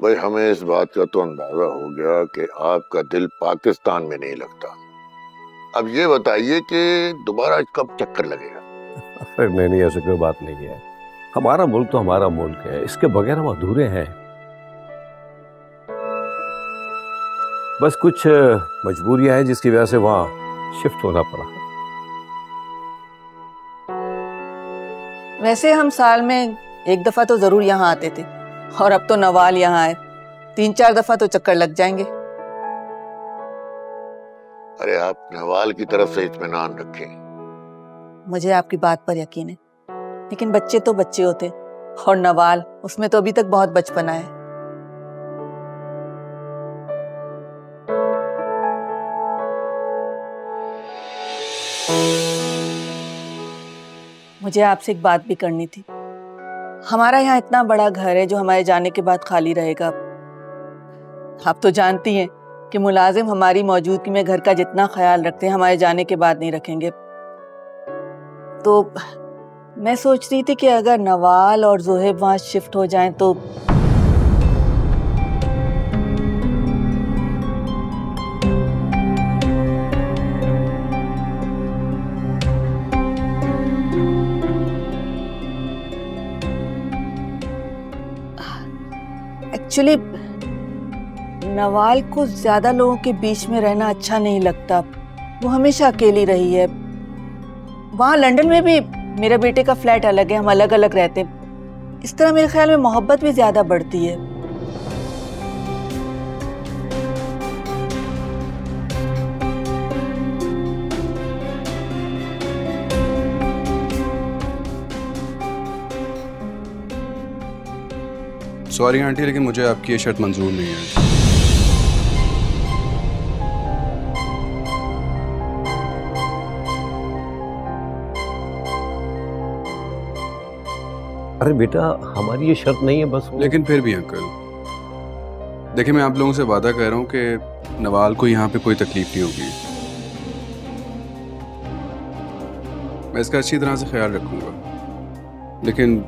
भाई हमें इस बात का तो अंदाजा हो गया कि आपका दिल पाकिस्तान में नहीं लगता। अब ये बताइए कि दोबारा कब चक्कर लगेगा? अरे नहीं, ऐसी कोई बात नहीं है। हमारा मुल्क तो हमारा मुल्क है, इसके बगैर हम अधूरे हैं। बस कुछ मजबूरियां हैं जिसकी वजह से वहां शिफ्ट होना पड़ा। वैसे हम साल में एक दफा तो जरूर यहाँ आते थे, और अब तो नवाल यहाँ आए, 3-4 दफा तो चक्कर लग जाएंगे। अरे आप नवाल की तरफ से इत्मीनान रखें। मुझे आपकी बात पर यकीन है, लेकिन बच्चे तो बच्चे होते, और नवाल उसमें तो अभी तक बहुत बचपना है। मुझे आपसे एक बात भी करनी थी। हमारा यहाँ इतना बड़ा घर है जो हमारे जाने के बाद खाली रहेगा। आप तो जानती हैं कि मुलाजिम हमारी मौजूदगी में घर का जितना ख्याल रखते हैं हमारे जाने के बाद नहीं रखेंगे। तो मैं सोच रही थी कि अगर नवाल और जोहेब वहाँ शिफ्ट हो जाएं तो एक्चुअली नवाल को ज्यादा लोगों के बीच में रहना अच्छा नहीं लगता। वो हमेशा अकेली रही है। वहाँ लंदन में भी मेरे बेटे का फ्लैट अलग है, हम अलग अलग रहते हैं। इस तरह मेरे ख्याल में मोहब्बत भी ज्यादा बढ़ती है। सॉरी आंटी, लेकिन मुझे आपकी ये शर्त मंजूर नहीं है। अरे बेटा, हमारी ये शर्त नहीं है बस। लेकिन फिर भी अंकल, देखिए मैं आप लोगों से वादा कर रहा हूँ कि नवाल को यहाँ पे कोई तकलीफ नहीं होगी। मैं इसका अच्छी तरह से ख्याल रखूंगा, लेकिन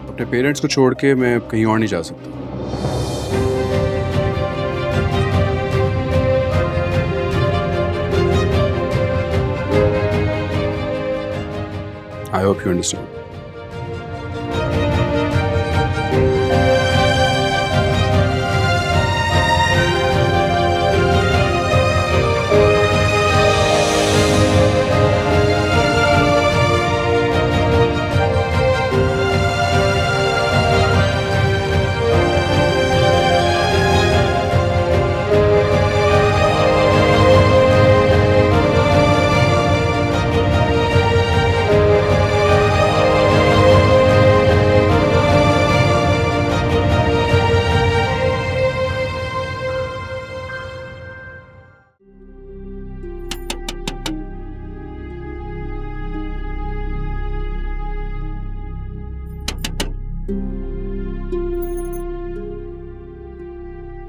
अपने पेरेंट्स को छोड़ के मैं कहीं और नहीं जा सकता। I hope you understand.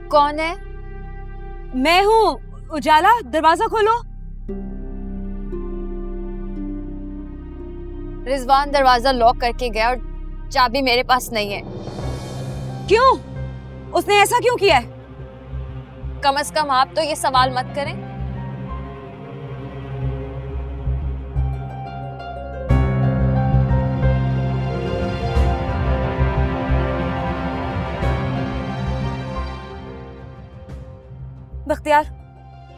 कौन है? मैं हूँ। उजाला, दरवाजा खोलो। रिजवान दरवाजा लॉक करके गया और चाबी मेरे पास नहीं है। क्यों? उसने ऐसा क्यों किया है? कम से कम आप तो ये सवाल मत करें। बख्तियार,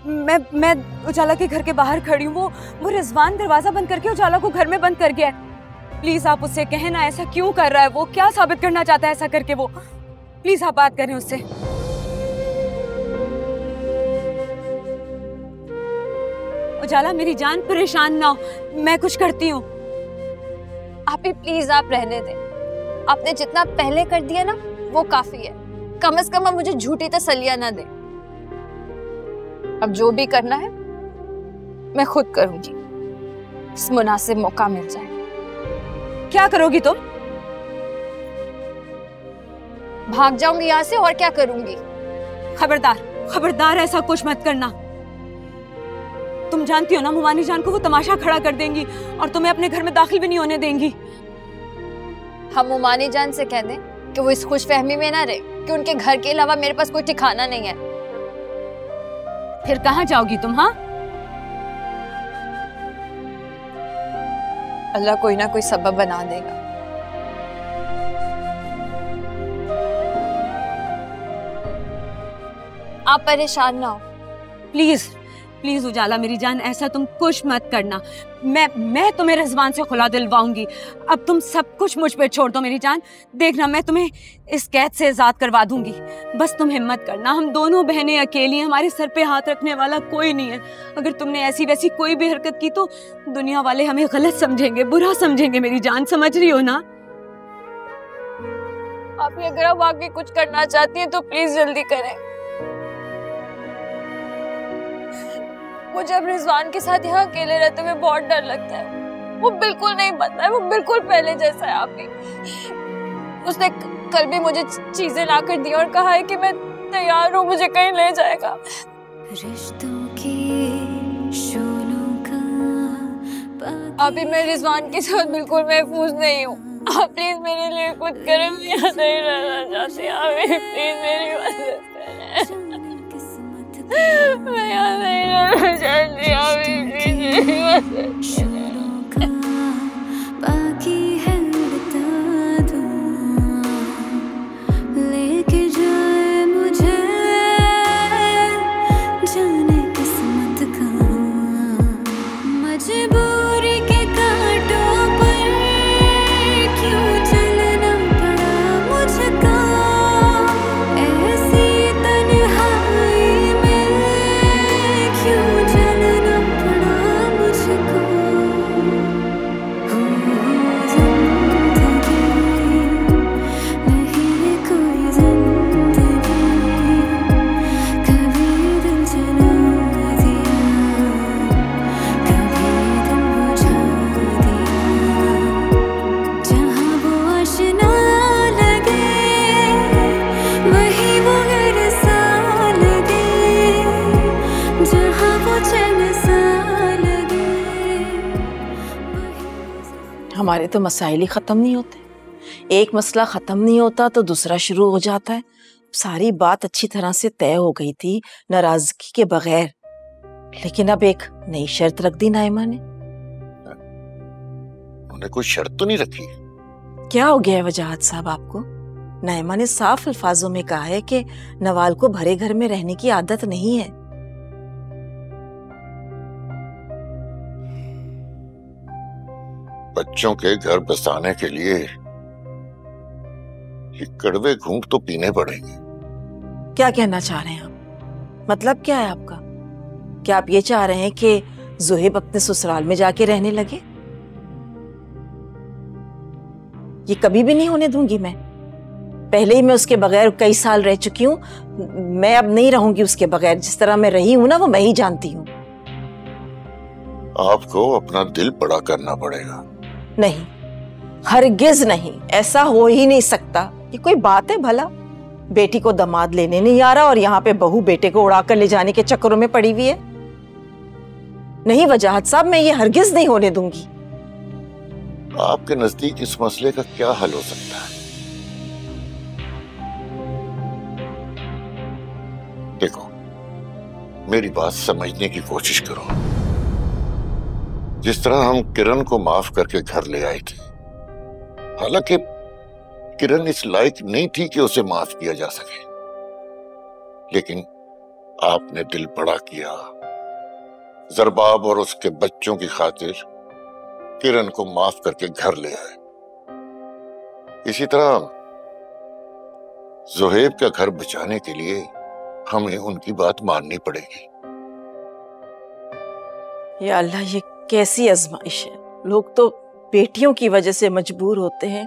मैं उजाला के घर के बाहर खड़ी हूँ। वो रिजवान दरवाजा बंद करके उजाला को घर में बंद कर गया है। प्लीज आप उससे कहें ना, ऐसा क्यों कर रहा है वो? क्या साबित करना चाहता है ऐसा करके वो? प्लीज आप बात करें उससे। उजाला मेरी जान, परेशान ना हो, मैं कुछ करती हूँ। आप ही प्लीज आप रहने दें। आपने जितना पहले कर दिया ना वो काफी है। कम से कम आप मुझे झूठी तसल्लियां ना दें। अब जो भी करना है मैं खुद करूंगी, इस मुनासिब मौका मिल जाए। क्या करोगी तुम? भाग जाऊंगी यहाँ से, और क्या करूंगी? खबरदार, खबरदार ऐसा कुछ मत करना। तुम जानती हो ना मुमानी जान को वो तमाशा खड़ा कर देंगी और तुम्हें अपने घर में दाखिल भी नहीं होने देंगी। हम मुमानी जान से कह दें कि वो इस खुशफहमी में ना रहे कि उनके घर के अलावा मेरे पास कोई ठिकाना नहीं है। फिर कहाँ जाओगी तुम? हाँ, अल्लाह कोई ना कोई सबब बना देगा। आप परेशान ना हो। प्लीज प्लीज उजाला मेरी जान, ऐसा तुम कुछ मत करना। मैं तुम्हें रिजवान से खुला दिलवाऊंगी। अब तुम सब कुछ मुझ पे छोड़ दो मेरी जान। देखना मैं तुम्हें इस कैद से आजाद करवा दूंगी। बस तुम हिम्मत करना। हम दोनों बहनें अकेली, हमारे सर पे हाथ रखने वाला कोई नहीं है। अगर तुमने ऐसी वैसी कोई भी हरकत की तो दुनिया वाले हमें गलत समझेंगे, बुरा समझेंगे मेरी जान, समझ रही हो ना? आप अगर आप आगे कुछ करना चाहती हैं तो प्लीज जल्दी करें। मुझे अब रिजवान के साथ यहाँ अकेले रहते हुए बहुत डर लगता है। वो बिल्कुल नहीं बदला है, वो बिल्कुल पहले जैसा है। आप ही उसने कल भी मुझे चीजें ला कर दी और कहा है कि मैं तैयार हूँ, मुझे कहीं ले जाएगा। रिश्तों की शोलों का अभी मैं रिजवान के साथ बिल्कुल महफूज नहीं हूँ। आप प्लीज मेरे लिए कुछ करें, मैं यहाँ नहीं रहना चाहती। आप प्लीज मेरी मदद करें, मैं यहाँ नहीं रहना चाहती। आप प्लीज मेरी मदद करें। बाकी है बता दो, लेके जाए मुझे जाने किस्मत का। मजबूरी के कांटों पर क्यों चलना पड़ा मुझको, ऐसी तन्हाई में क्यों चलना पड़ा मुझको। नहीं कोई जिंदगी, कभी दिल जला दिया, कभी दिल बुझा दिया। जहाँ वो आशना लगे वही वो घर सा लगे, जहाँ वो चैन सा लगे। हमारे तो मसाइल ही खत्म नहीं होते। एक मसला खत्म नहीं होता तो दूसरा शुरू हो जाता है। सारी बात अच्छी तरह से तय हो गई थी नाराजगी के बगैर, लेकिन अब एक नई शर्त रख दी नाइमा ने। उन्हें कोई शर्त तो नहीं रखी? क्या हो गया है वजाहत साहब आपको? नाइमा ने साफ अल्फाजों में कहा है कि नवाल को भरे घर में रहने की आदत नहीं है। बच्चों के घर बसाने के लिए ये कड़वे घूंट तो पीने पड़ेंगे। क्या कहना चाह रहे हैं आप? मतलब क्या है आपका? क्या आप ये चाह रहे हैं कि जुहेब अपने ससुराल में जाके रहने लगे? ये कभी भी नहीं होने दूंगी मैं। पहले ही मैं उसके बगैर कई साल रह चुकी हूँ, मैं अब नहीं रहूंगी उसके बगैर। जिस तरह मैं रही हूं ना वो मैं ही जानती हूँ। आपको अपना दिल बड़ा करना पड़ेगा। नहीं, हरगिज नहीं, ऐसा हो ही नहीं सकता। ये कोई बात है भला? बेटी को दामाद लेने नहीं आ रहा और यहाँ पे बहू बेटे को उड़ाकर ले जाने के चक्करों में पड़ी हुई है। नहीं वजाहत साहब, मैं ये हरगिज नहीं होने दूंगी। आपके नजदीक इस मसले का क्या हल हो सकता है? देखो, मेरी बात समझने की कोशिश करो। जिस तरह हम किरण को माफ करके घर ले आए थे, हालांकि किरण इस लायक नहीं थी कि उसे माफ किया जा सके, लेकिन आपने दिल बड़ा किया। जरबाब और उसके बच्चों की खातिर किरण को माफ करके घर ले आए। इसी तरह ज़ुहैब का घर बचाने के लिए हमें उनकी बात माननी पड़ेगी। या अल्लाह, ये कैसी आजमाइश है। लोग तो बेटियों की वजह से मजबूर होते हैं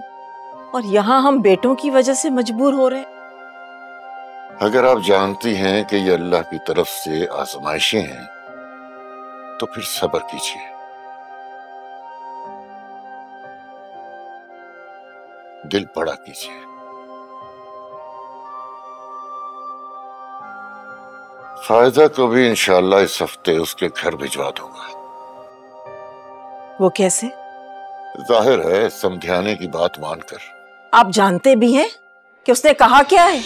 और यहाँ हम बेटों की वजह से मजबूर हो रहे हैं। अगर आप जानती हैं कि ये अल्लाह की तरफ से आजमाइशें हैं तो फिर सब्र कीजिए। दिल बड़ा कीजिए। फायदा को भी इंशाअल्लाह इस हफ्ते उसके घर भिजवा दूंगा। वो कैसे? जाहिर है समझाने की बात मानकर। आप जानते भी हैं कि उसने कहा क्या है?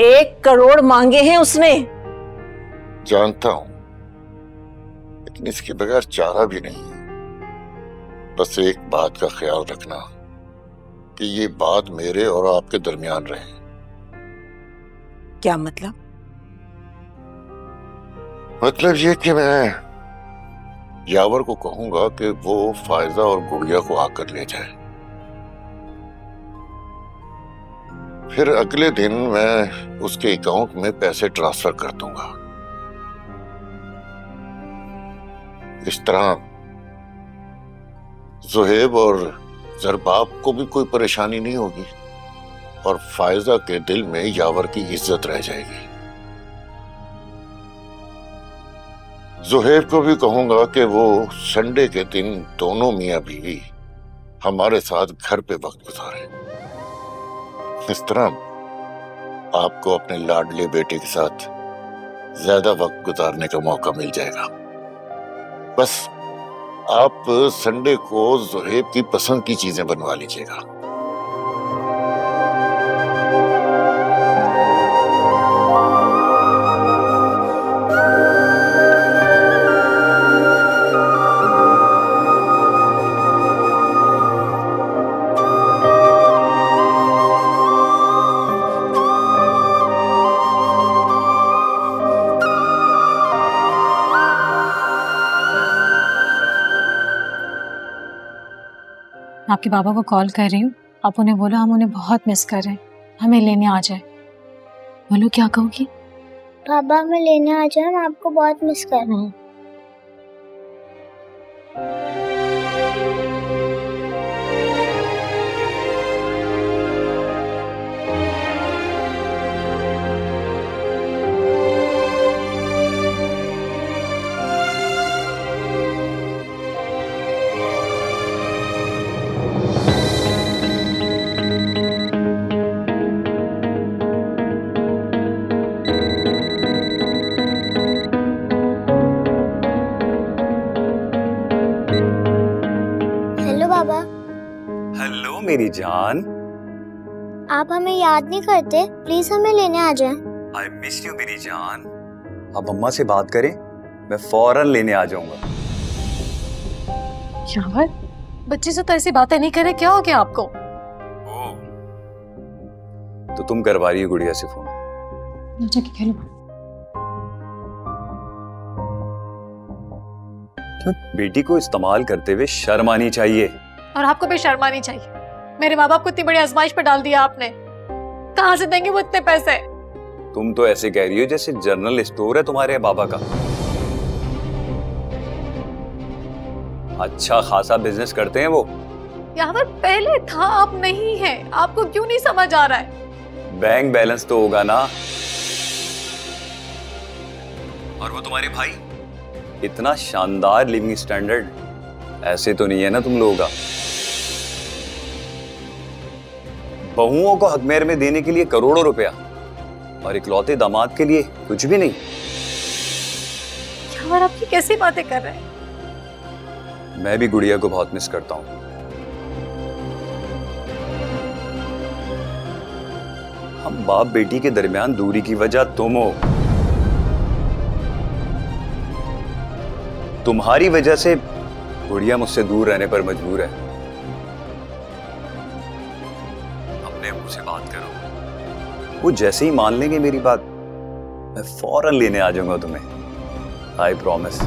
1 करोड़ मांगे हैं उसने। जानता हूं, लेकिन इसके बगैर चारा भी नहीं है। बस एक बात का ख्याल रखना कि ये बात मेरे और आपके दरमियान रहे। क्या मतलब? मतलब ये कि मैं यावर को कहूंगा कि वो फायजा और गुड़िया को आकर ले जाए। फिर अगले दिन मैं उसके अकाउंट में पैसे ट्रांसफर कर दूंगा। इस तरह ज़ुहैब और ज़रबाब को भी कोई परेशानी नहीं होगी और फायजा के दिल में यावर की इज्जत रह जाएगी। ज़ुहैब को भी कहूंगा कि वो संडे के दिन दोनों मियां बीवी हमारे साथ घर पे वक्त गुजारे। इस तरह आपको अपने लाडले बेटे के साथ ज्यादा वक्त गुजारने का मौका मिल जाएगा। बस आप संडे को ज़ुहैब की पसंद की चीजें बनवा लीजिएगा। आपके पापा को कॉल कर रही हूँ। आप उन्हें बोलो हम उन्हें बहुत मिस कर रहे हैं, हमें लेने आ जाए। बोलो क्या कहोगी? पापा हमें लेने आ जाए, हम आपको बहुत मिस कर रहे हैं। हेलो मेरी जान। आप हमें याद नहीं करते? प्लीज हमें लेने आ जाएं। आई मिस यू मेरी जान। अब अम्मा से बात करें, मैं फौरन लेने आ जाऊंगा। यार, बच्चे से तो ऐसी बातें नहीं करे, क्या हो गया आपको? तो तुम करवा रही हो गुड़िया से फोन? खेलो। बेटी को इस्तेमाल करते हुए शर्म आनी चाहिए। और आपको भी शर्म आनी चाहिए। मेरे माँ बाप को इतनी बड़ी आजमाइश पर डाल दिया आपने। कहाँ से देंगे वो इतने पैसे? तुम तो ऐसे कह रही हो जैसे जनरल स्टोर है तुम्हारे बाबा का। अच्छा खासा बिजनेस करते हैं वो। यावर पहले था, अब नहीं है। आपको क्यों नहीं समझ आ रहा है? बैंक बैलेंस तो होगा ना। और वो तुम्हारे भाई, इतना शानदार लिविंग स्टैंडर्ड ऐसे तो नहीं है ना तुम लोगों का। बहुओं को हकमेर में देने के लिए करोड़ों रुपया और इकलौते दामाद के लिए कुछ भी नहीं। यावर, आप ये कैसी बातें कर रहे हैं? मैं भी गुड़िया को बहुत मिस करता हूं। हम बाप बेटी के दरमियान दूरी की वजह तुम हो। तुम्हारी वजह से गुड़िया मुझसे दूर रहने पर मजबूर है। अपने मुंह से बात करो, वो जैसे ही मान लेंगे मेरी बात, मैं फौरन लेने आ जाऊंगा तुम्हें। I promise.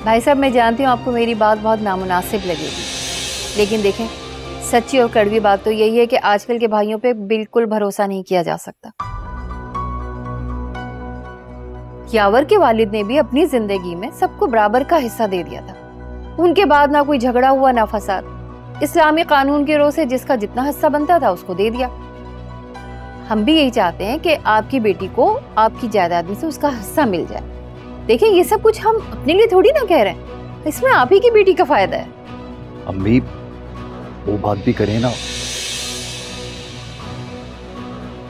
भाई साहब, मैं जानती हूँ आपको मेरी बात बहुत नामुनासिब लगेगी, लेकिन देखें, सच्ची और कड़वी बात तो यही है कि आजकल के भाइयों पे बिल्कुल भरोसा नहीं किया जा सकता। यावर के वालिद ने भी अपनी जिंदगी में सबको बराबर का हिस्सा दे दिया था। उनके बाद ना कोई झगड़ा हुआ ना फसाद। इस्लामी कानून के रो से जिसका जितना हिस्सा बनता था उसको दे दिया। हम भी यही चाहते हैं कि आपकी बेटी को आपकी जायदाद में से उसका हिस्सा मिल जाए। देखिए, ये सब कुछ हम अपने लिए थोड़ी ना कह रहे हैं, इसमें आप ही की बेटी का फायदा है। अम्मी, वो बात भी करें ना।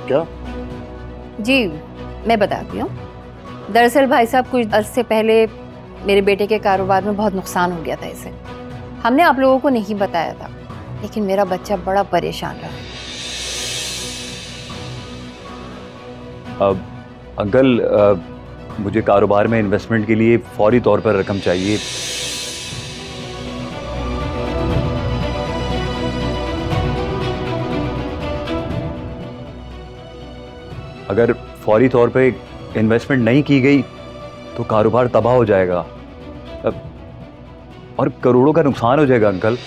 क्या? जी, मैं बताती हूँ। दरअसल भाई साहब, कुछ अरसे पहले मेरे बेटे के कारोबार में बहुत नुकसान हो गया था इसे। हमने आप लोगों को नहीं बताया था, लेकिन मेरा बच्चा बड़ा परेशान रहा। अब अंकल, मुझे कारोबार में इन्वेस्टमेंट के लिए फौरी तौर पर रकम चाहिए। अगर फौरी तौर पे इन्वेस्टमेंट नहीं की गई तो कारोबार तबाह हो जाएगा और करोड़ों का नुकसान हो जाएगा अंकल।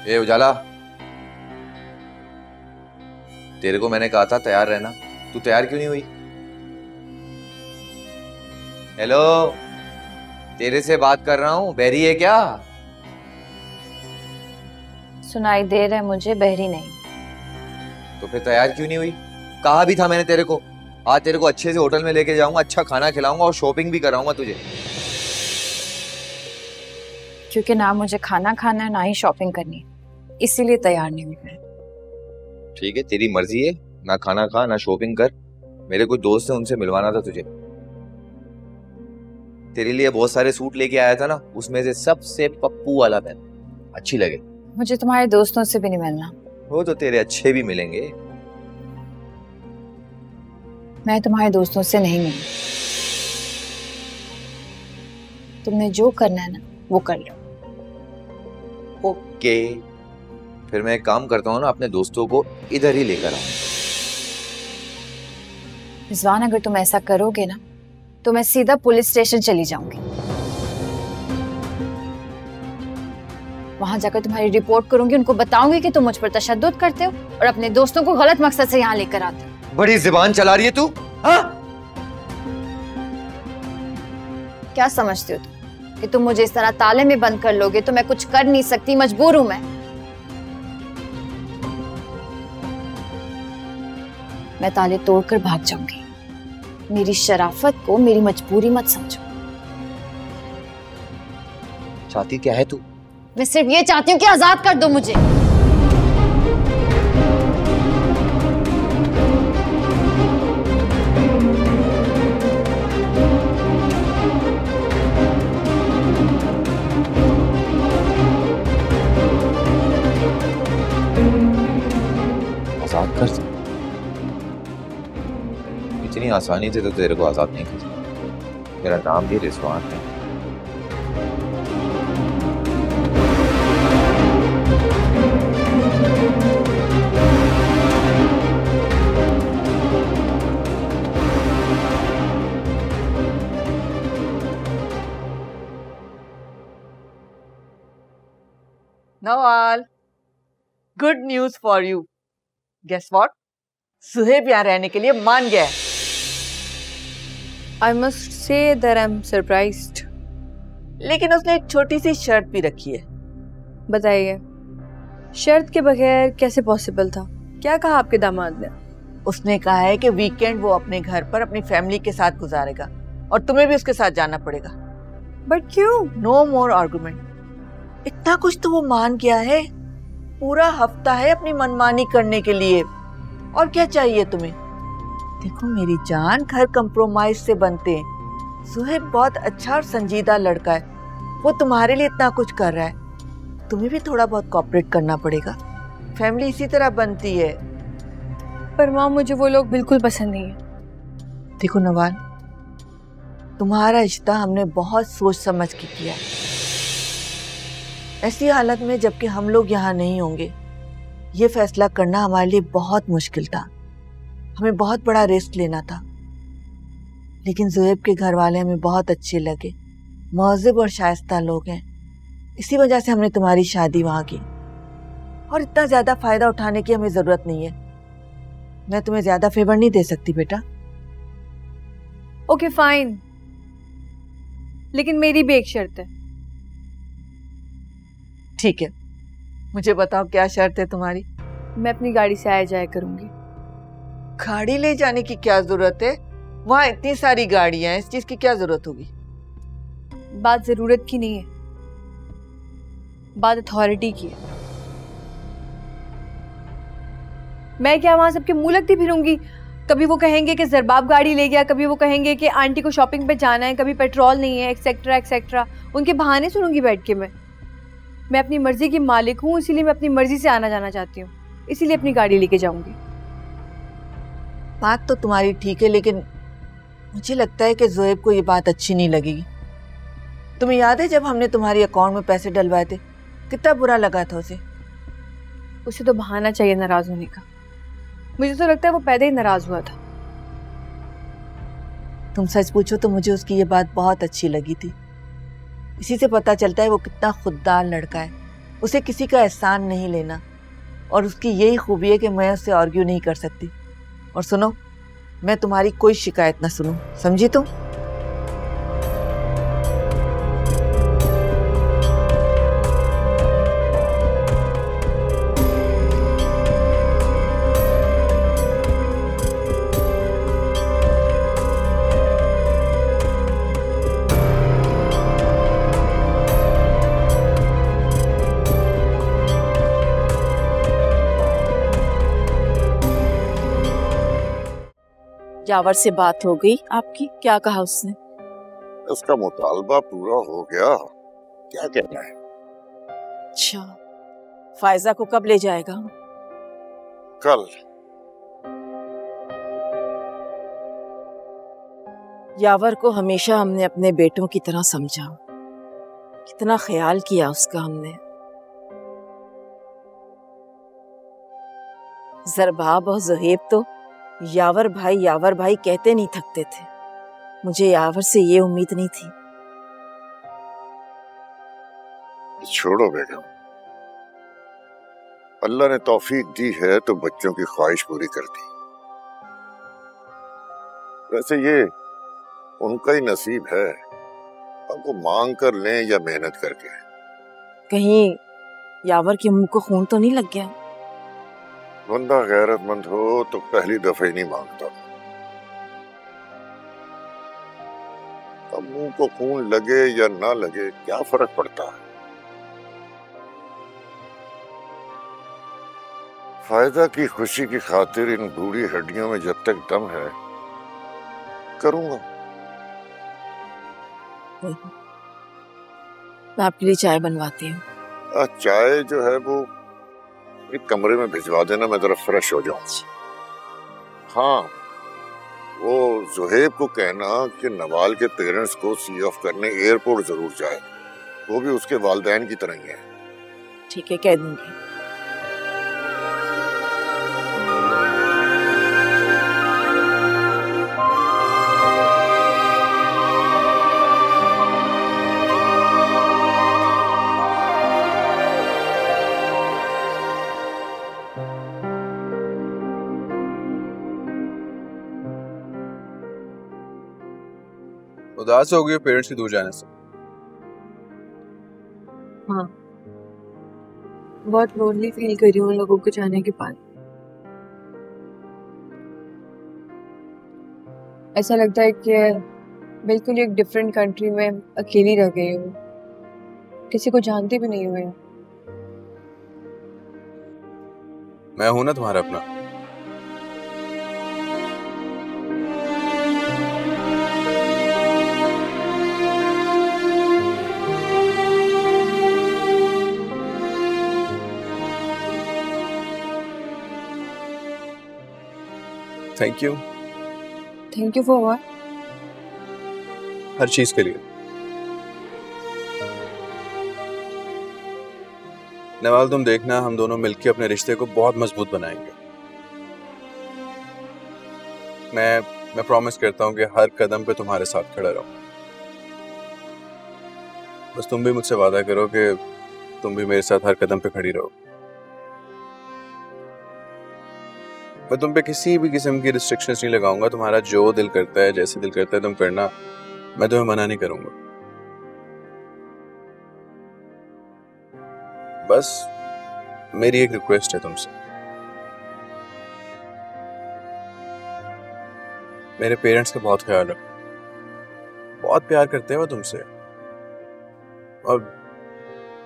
ए उजाला, तेरे को मैंने कहा था तैयार रहना, तू तैयार क्यों नहीं हुई? हेलो, तेरे से बात कर रहा हूँ, बहरी है क्या? सुनाई दे रहा है मुझे, बहरी नहीं। तो फिर तैयार क्यों नहीं हुई? कहा भी था मैंने तेरे को, आज तेरे को अच्छे से होटल में लेके जाऊंगा, अच्छा खाना खिलाऊंगा और शॉपिंग भी कराऊंगा तुझे। क्योंकि ना मुझे खाना खाना है ना ही शॉपिंग करनी है, इसीलिए तैयार नहीं हुई मैं। ठीक है, तेरी मर्जी है, ना खाना खा ना शॉपिंग कर। मेरे कुछ दोस्त हैं, उनसे मिलवाना था तुझे। तेरे लिए बहुत सारे सूट लेके आया था ना, उसमें से सबसे पप्पू वाला पहन, अच्छी लगे। मुझे तुम्हारे दोस्तों से भी नहीं मिलना। वो तो तेरे अच्छे भी मिलेंगे। मैं तुम्हारे दोस्तों से नहीं मिलूं। तुमने जो करना है ना वो कर लो। ओके, फिर मैं एक काम करता हूँ ना, अपने दोस्तों को इधर ही लेकर आऊँ। रिजवान, अगर तुम ऐसा करोगे ना तो मैं सीधा पुलिस स्टेशन चली जाऊंगी। वहां जाकर तुम्हारी रिपोर्ट करूंगी, उनको बताऊंगी कि तुम मुझ पर तशद्दुद करते हो और अपने दोस्तों को गलत मकसद से यहाँ लेकर आते हो। बड़ी जुबान चला रही है तू, हाँ? क्या समझते हो तुम कि तुम मुझे इस तरह ताले में बंद कर लोगे? तो मैं कुछ कर नहीं सकती, मजबूर हूं मैं। मैं ताले तोड़कर भाग जाऊंगी। मेरी शराफत को मेरी मजबूरी मत समझो। चाहती क्या है तू? मैं सिर्फ ये चाहती हूँ कि आजाद कर दो मुझे। आजाद कर सकते? इतनी आसानी से तो तेरे को आजाद नहीं कर सकता। मेरा नाम भी रिजवान है। Nawal, good news for you. Guess what? Suhaib यहाँ रहने के लिए मान गया है। I must say that I'm surprised. लेकिन उसने एक छोटी सी शर्त भी रखी है। बताइए, शर्त के बगैर कैसे पॉसिबल था? क्या कहा आपके दामाद ने? उसने कहा है कि वीकेंड वो अपने घर पर अपनी फैमिली के साथ गुजारेगा और तुम्हें भी उसके साथ जाना पड़ेगा। बट क्यों? नो मोर आर्गुमेंट। इतना कुछ तो वो मान गया है। पूरा हफ्ता है अपनी मनमानी करने के लिए। और क्या चाहिए तुम्हें? देखो मेरी जान, घर कंप्रोमाइज से बनते हैं। सुहेब बहुत अच्छा और संजीदा लड़का है। वो तुम्हारे लिए इतना कुछ कर रहा है, तुम्हें भी थोड़ा बहुत कोऑपरेट करना पड़ेगा। फैमिली इसी तरह बनती है। पर माँ, मुझे वो लोग बिल्कुल पसंद नहीं है। देखो नवाल, तुम्हारा रिश्ता हमने बहुत सोच समझ के किया है। ऐसी हालत में जबकि हम लोग यहाँ नहीं होंगे, ये फैसला करना हमारे लिए बहुत मुश्किल था। हमें बहुत बड़ा रिस्क लेना था। लेकिन ज़ुहैब के घर वाले हमें बहुत अच्छे लगे, महज़िब और शाइस्ता लोग हैं। इसी वजह से हमने तुम्हारी शादी वहाँ की। और इतना ज़्यादा फ़ायदा उठाने की हमें ज़रूरत नहीं है। मैं तुम्हें ज़्यादा फेवर नहीं दे सकती बेटा। ओके फाइन, लेकिन मेरी भी एक शर्त है। ठीक है, मुझे बताओ क्या शर्त है तुम्हारी? मैं अपनी गाड़ी से आया जाया करूंगी। गाड़ी ले जाने की क्या जरूरत है? वहाँ इतनी सारी गाड़ियां हैं, इस चीज की क्या जरूरत होगी? बात जरूरत की नहीं है, बात अथॉरिटी की है। मैं क्या वहां सबके मुंह लगती फिरूंगी? कभी वो कहेंगे कि जरबाब गाड़ी ले गया, कभी वो कहेंगे कि आंटी को शॉपिंग पे जाना है, कभी पेट्रोल नहीं है, एक्सेट्रा एक्सेट्रा। उनके बहाने सुनूंगी बैठ के। मैं अपनी मर्जी की मालिक हूँ, इसीलिए मैं अपनी मर्जी से आना जाना चाहती हूँ, इसीलिए अपनी गाड़ी लेके जाऊंगी। बात तो तुम्हारी ठीक है, लेकिन मुझे लगता है कि ज़ुहैब को ये बात अच्छी नहीं लगेगी। तुम्हें याद है जब हमने तुम्हारे अकाउंट में पैसे डलवाए थे, कितना बुरा लगा था उसे? उसे तो बहाना चाहिए नाराज होने का। मुझे तो लगता है वो पैदा ही नाराज हुआ था। तुम सच पूछो तो मुझे उसकी ये बात बहुत अच्छी लगी थी। इसी से पता चलता है वो कितना खुददार लड़का है। उसे किसी का एहसान नहीं लेना, और उसकी यही खूबी है कि मैं उससे आर्ग्यू नहीं कर सकती। और सुनो, मैं तुम्हारी कोई शिकायत ना सुनूं, समझी तुम? यावर से बात हो गई आपकी? क्या कहा उसने? उसका मुतालबा पूरा हो गया। क्या कहना है? अच्छा, फायजा को कब ले जाएगा? कल। यावर को हमेशा हमने अपने बेटों की तरह समझा, कितना ख्याल किया उसका हमने। जरबाब और ज़ुहैब तो यावर भाई कहते नहीं थकते थे। मुझे यावर से ये उम्मीद नहीं थी। छोड़ो बेगम, अल्लाह ने तौफीक दी है तो बच्चों की ख्वाहिश पूरी कर दी। वैसे ये उनका ही नसीब है, अब वो मांग कर लें या मेहनत करके। कहीं यावर के मुंह को खून तो नहीं लग गया? बंदा गैरतमंद हो तो पहली दफे ही नहीं मांगता। अब मुंह को खून लगे या ना लगे क्या फर्क पड़ता है। फायदा की खुशी की खातिर इन बूढ़ी हड्डियों में जब तक दम है करूंगा। मैं आपके लिए चाय बनवाती हूँ। चाय जो है वो एक कमरे में भिजवा देना, मैं जरा फ्रेश हो जाऊं। हाँ, वो जुहेब को कहना कि नवाल के पेरेंट्स को सी ऑफ करने एयरपोर्ट जरूर जाए, वो भी उसके वालिदैन की तरह ही है। ठीक है, कह दूंगी। उदास हो गई पेरेंट्स के दूर जाने से? हाँ, बहुत लोनली फील कर रही हूँ उन लोगों के जाने के बाद। ऐसा लगता है कि बिल्कुल एक डिफरेंट कंट्री में अकेली रह गई हूँ, किसी को जानती भी नहीं हुई। मैं हूं ना तुम्हारा अपना। Thank you. Thank you for what? हर चीज के लिए। नवाल, तुम देखना, हम दोनों मिलकर अपने रिश्ते को बहुत मजबूत बनाएंगे। मैं प्रॉमिस करता हूँ कि हर कदम पे तुम्हारे साथ खड़ा रहूं। बस तुम भी मुझसे वादा करो कि तुम भी मेरे साथ हर कदम पे खड़ी रहो। मैं तुम पे किसी भी किस्म की रिस्ट्रिक्शंस नहीं लगाऊंगा। तुम्हारा जो दिल करता है, जैसे दिल करता है तुम करना, मैं तुम्हें मना नहीं करूंगा। बस मेरी एक रिक्वेस्ट है तुमसे, मेरे पेरेंट्स का बहुत ख्याल रखो। बहुत प्यार करते हैं वो तुमसे, और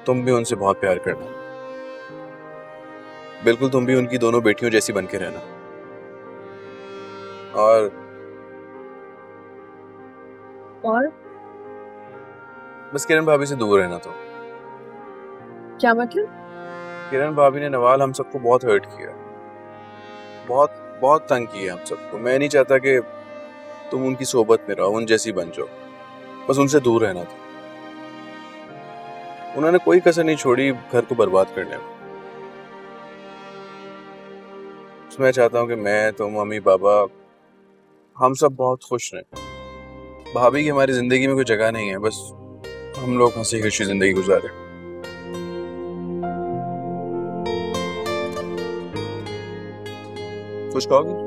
तुम भी उनसे बहुत प्यार करना। बिल्कुल तुम भी उनकी दोनों बेटियों जैसी बन के रहना। और बस किरण भाभी से दूर रहना। तो क्या मतलब? किरण भाभी ने, नवाल, हम सबको बहुत हर्ट किया, बहुत बहुत तंग किया हम सबको। मैं नहीं चाहता कि तुम उनकी सोबत में रहो, उन जैसी बन जाओ। बस उनसे दूर रहना था। उन्होंने कोई कसर नहीं छोड़ी घर को बर्बाद करने में। मैं चाहता हूँ कि मैं, तुम, मम्मी, पापा, हम सब बहुत खुश रहें। भाभी की हमारी जिंदगी में कोई जगह नहीं है, बस हम लोग हंसी खुशी जिंदगी गुजारें। कुछ कहोगे?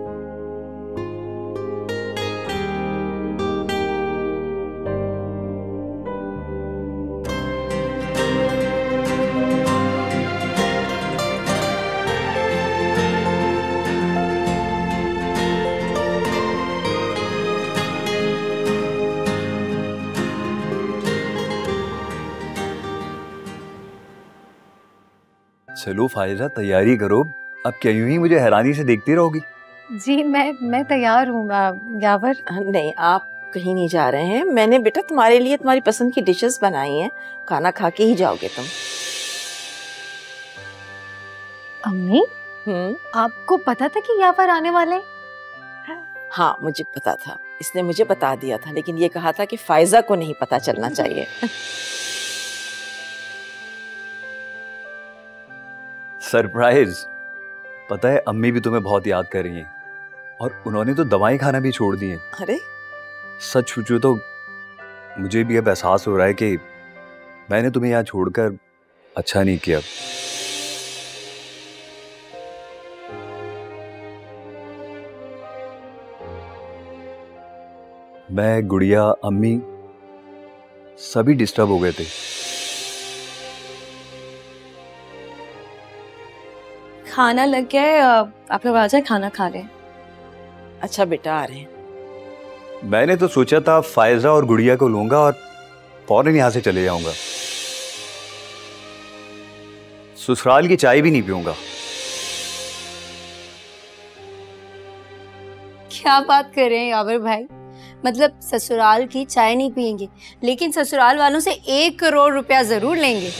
चलो फायजा, तैयारी करो। अब क्या यूं ही मुझे हैरानी से देखती रहोगी? जी मैं तैयार हूँ यावर। नहीं, आप कहीं नहीं जा रहे हैं। मैंने बेटा तुम्हारे लिए तुम्हारी पसंद की डिशेस बनाई हैं, खाना खा के ही जाओगे तुम। अम्मी, आपको पता था कि यावर आने वाले? हाँ, मुझे पता था, इसने मुझे बता दिया था, लेकिन ये कहा था कि फायजा को नहीं पता चलना चाहिए। सरप्राइज। पता है, अम्मी भी तुम्हें बहुत याद कर रही हैं, और उन्होंने तो दवाएं खाना भी छोड़ दी हैं। अरे सच पूछो तो मुझे भी अब एहसास हो रहा है कि मैंने तुम्हें यहाँ छोड़कर अच्छा नहीं किया। मैं, गुड़िया, अम्मी सभी डिस्टर्ब हो गए थे। खाना लग गया है, आप लोग आ जाए खाना खा लें। अच्छा बेटा, आ रहे हैं। मैंने तो सोचा था फायजा और गुड़िया को लूंगा और फौरन यहाँ से चले जाऊंगा। ससुराल की चाय भी नहीं पीऊंगा। क्या बात कर रहे हैं यावर भाई, मतलब ससुराल की चाय नहीं पियेंगे लेकिन ससुराल वालों से 1 करोड़ रुपया जरूर लेंगे।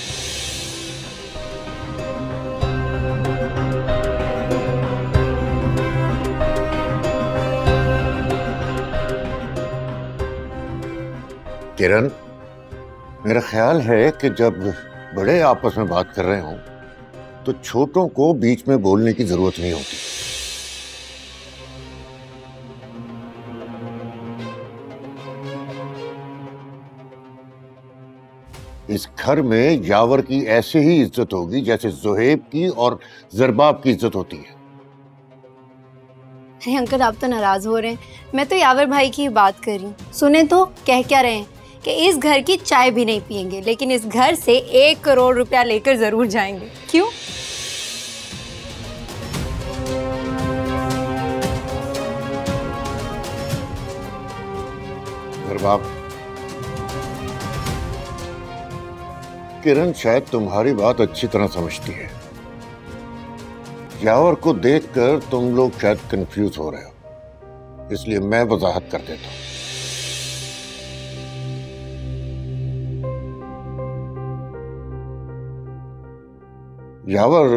किरण, मेरा ख्याल है कि जब बड़े आपस में बात कर रहे हों तो छोटों को बीच में बोलने की जरूरत नहीं होती। इस घर में यावर की ऐसे ही इज्जत होगी जैसे ज़ुहैब की और ज़रबाब की इज्जत होती है। अरे अंकल, आप तो नाराज हो रहे हैं। मैं तो यावर भाई की बात कर रही हूँ। सुने तो कह क्या रहे हैं कि इस घर की चाय भी नहीं पियेंगे लेकिन इस घर से 1 करोड़ रुपया लेकर जरूर जाएंगे। क्यों? ज़रबाब, किरण शायद तुम्हारी बात अच्छी तरह समझती है। यावर को देखकर तुम लोग शायद कंफ्यूज हो रहे हो, इसलिए मैं वजाहत कर देता हूं। यावर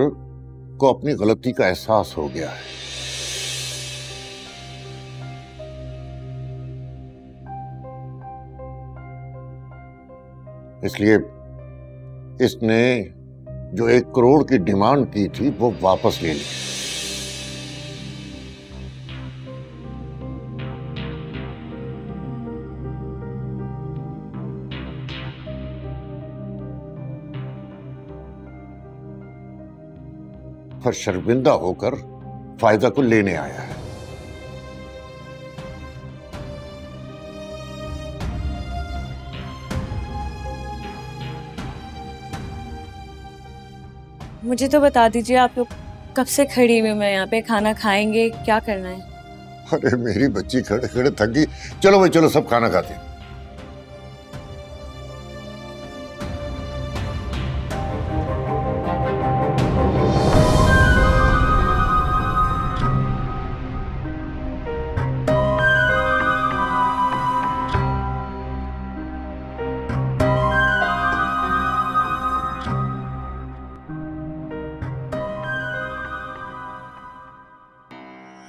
को अपनी गलती का एहसास हो गया है। इसलिए इसने जो 1 करोड़ की डिमांड की थी वो वापस ले ली। पर शर्मिंदा होकर फायदा को लेने आया है। मुझे तो बता दीजिए, आप लोग कब से खड़ी हुई मैं यहाँ पे, खाना खाएंगे, क्या करना है? अरे मेरी बच्ची खड़े खड़े थक गई। चलो भाई चलो, सब खाना खाते हैं।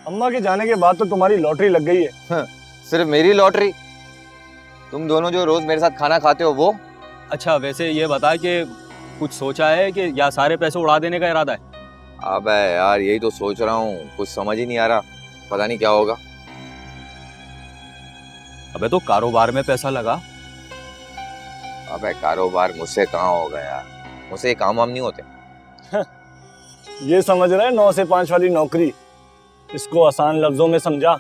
अम्मा के जाने के बाद तो तुम्हारी लॉटरी लग गई है। हाँ, सिर्फ मेरी लॉटरी? तुम दोनों जो रोज मेरे साथ खाना खाते हो वो? अच्छा, वैसे ये बता कि कुछ सोचा है कि या सारे पैसे उड़ा देने का इरादा है? अबे यार, यही तो सोच रहा हूँ, कुछ समझ ही नहीं आ रहा, पता नहीं क्या होगा। अबे तो कारोबार में पैसा लगा। अबे कारोबार मुझसे कहाँ होगा यार, मुझसे ये काम वाम नहीं होते। ये समझ रहा है 9 से 5 वाली नौकरी, इसको आसान लफ्जों में समझा।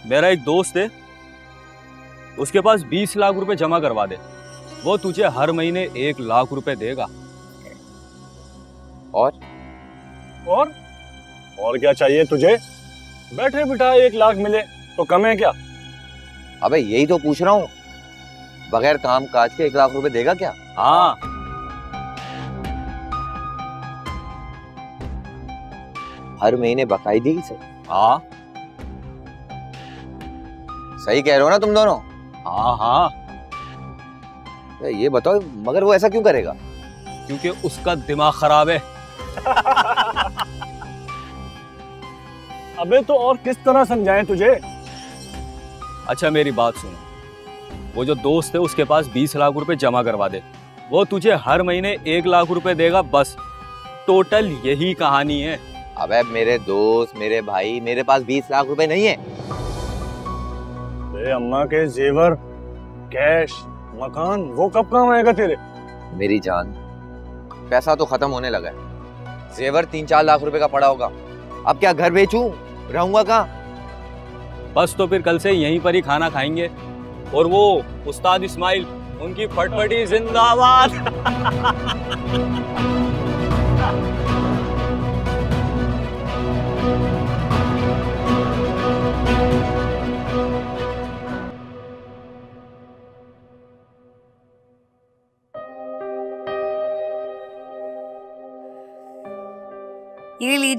मेरा एक दोस्त है, उसके पास 20 लाख रुपए जमा करवा दे, वो तुझे हर महीने 1 लाख रुपए देगा। और क्या चाहिए तुझे? बैठे बिठा 1 लाख मिले तो कम है क्या? अबे यही तो पूछ रहा हूँ, बगैर काम काज के 1 लाख रुपए देगा क्या? हाँ। हर महीने बाकायदगी से? हाँ। सही कह रहे हो ना तुम दोनों? हाँ हाँ। ये बताओ, मगर वो ऐसा क्यों करेगा? क्योंकि उसका दिमाग खराब है। अबे तो और किस तरह समझाएं तुझे? अच्छा मेरी बात सुनो, वो जो दोस्त है उसके पास 20 लाख रुपए जमा करवा दे, वो तुझे हर महीने 1 लाख रुपए देगा, बस टोटल यही कहानी है। अबे मेरे दोस्त, मेरे भाई, मेरे पास 20 लाख रुपए नहीं है। अम्मा के जेवर, कैश, मकान, वो कब काम आएगा तेरे? मेरी जान, पैसा तो खत्म होने लगा है, जेवर 3-4 लाख रुपए का पड़ा होगा, अब क्या घर बेचूं, रहूंगा कहाँ? बस तो फिर कल से यहीं पर ही खाना खाएंगे, और वो उस्ताद इस्माइल, उनकी फटफटी जिंदाबाद।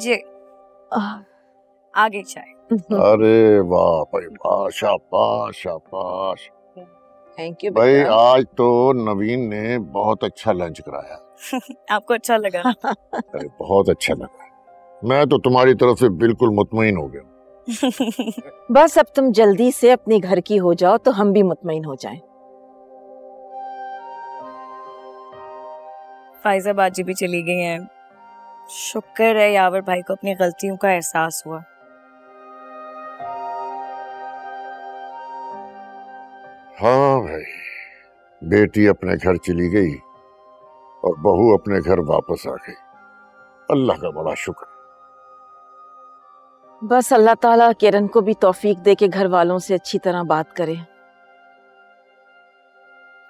लीजिए आगे चाय। अरे वाह भाई वाह, शाबाश शाबाश। थैंक यू भाई आज तो नवीन ने बहुत अच्छा लंच कराया। आपको अच्छा लगा? अरे बहुत अच्छा लगा, मैं तो तुम्हारी तरफ से बिल्कुल मुतमईन हो गया। बस अब तुम जल्दी से अपने घर की हो जाओ तो हम भी मुतमईन हो जाएं। फाइजा बाजी भी चली गई हैं। शुक्र है यावर भाई को अपनी गलतियों का एहसास हुआ। हाँ भाई, बेटी अपने घर चली गई और बहू अपने घर वापस आ गई। अल्लाह का बड़ा शुक्र। बस अल्लाह ताला किरण को भी तौफीक दे के घर वालों से अच्छी तरह बात करे